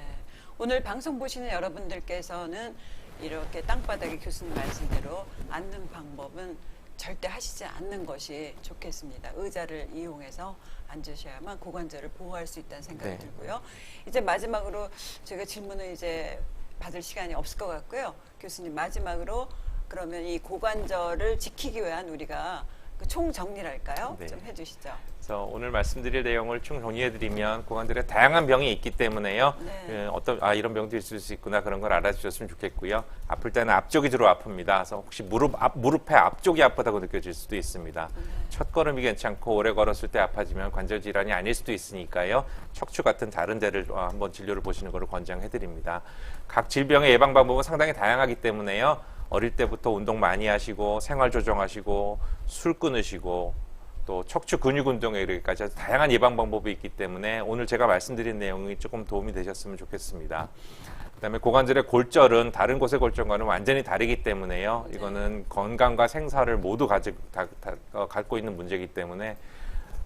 오늘 방송 보시는 여러분들께서는 이렇게 땅바닥에 교수님 말씀대로 앉는 방법은 절대 하시지 않는 것이 좋겠습니다. 의자를 이용해서 앉으셔야만 고관절을 보호할 수 있다는 생각이 네. 들고요. 이제 마지막으로 제가 질문을 이제 받을 시간이 없을 것 같고요. 교수님, 마지막으로 그러면 이 고관절을 지키기 위한 우리가 그 총정리랄까요? 네. 좀 해주시죠. 그래서 오늘 말씀드릴 내용을 총 정리해드리면 고관절에 다양한 병이 있기 때문에요. 네. 이런 병도 있을 수 있구나 그런 걸 알아주셨으면 좋겠고요. 아플 때는 앞쪽이 주로 아픕니다. 그래서 혹시 무릎의 앞쪽이 아프다고 느껴질 수도 있습니다. 첫 걸음이 괜찮고 오래 걸었을 때 아파지면 관절 질환이 아닐 수도 있으니까요. 척추 같은 다른 데를 한번 진료를 보시는 것을 권장해드립니다. 각 질병의 예방 방법은 상당히 다양하기 때문에요. 어릴 때부터 운동 많이 하시고 생활 조정하시고 술 끊으시고 또 척추 근육 운동에 이르기까지 아주 다양한 예방 방법이 있기 때문에 오늘 제가 말씀드린 내용이 조금 도움이 되셨으면 좋겠습니다. 그다음에 고관절의 골절은 다른 곳의 골절과는 완전히 다르기 때문에요. 이거는 건강과 생사를 모두 갖고 있는 문제이기 때문에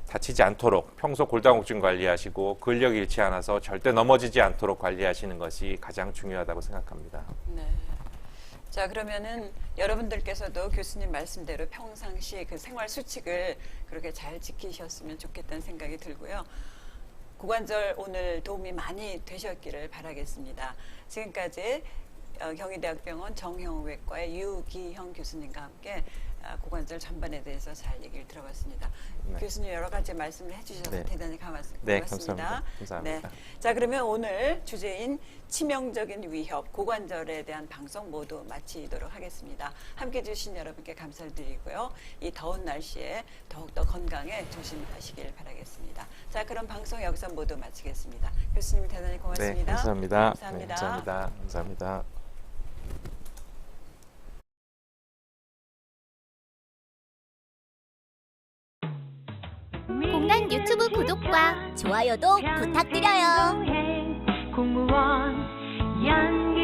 다치지 않도록 평소 골다공증 관리하시고 근력 잃지 않아서 절대 넘어지지 않도록 관리하시는 것이 가장 중요하다고 생각합니다. 네. 자, 그러면은 여러분들께서도 교수님 말씀대로 평상시 그 생활 수칙을 그렇게 잘 지키셨으면 좋겠다는 생각이 들고요. 고관절 오늘 도움이 많이 되셨기를 바라겠습니다. 지금까지 경희대학병원 정형외과의 유기형 교수님과 함께 고관절 전반에 대해서 잘 얘기를 들어봤습니다. 네. 교수님 여러 가지 말씀을 해주셔서 네. 대단히 고맙습니다. 네, 감사합니다. 네. 자, 그러면 오늘 주제인 치명적인 위협, 고관절에 대한 방송 모두 마치도록 하겠습니다. 함께해 주신 여러분께 감사를 드리고요. 이 더운 날씨에 더욱더 건강에 조심하시길 바라겠습니다. 자, 그럼 방송 여기서 모두 마치겠습니다. 교수님 대단히 고맙습니다. 네, 감사합니다. 감사합니다. 네, 감사합니다. 감사합니다. 공단 유튜브 구독과 좋아요도 부탁드려요. 공무원 연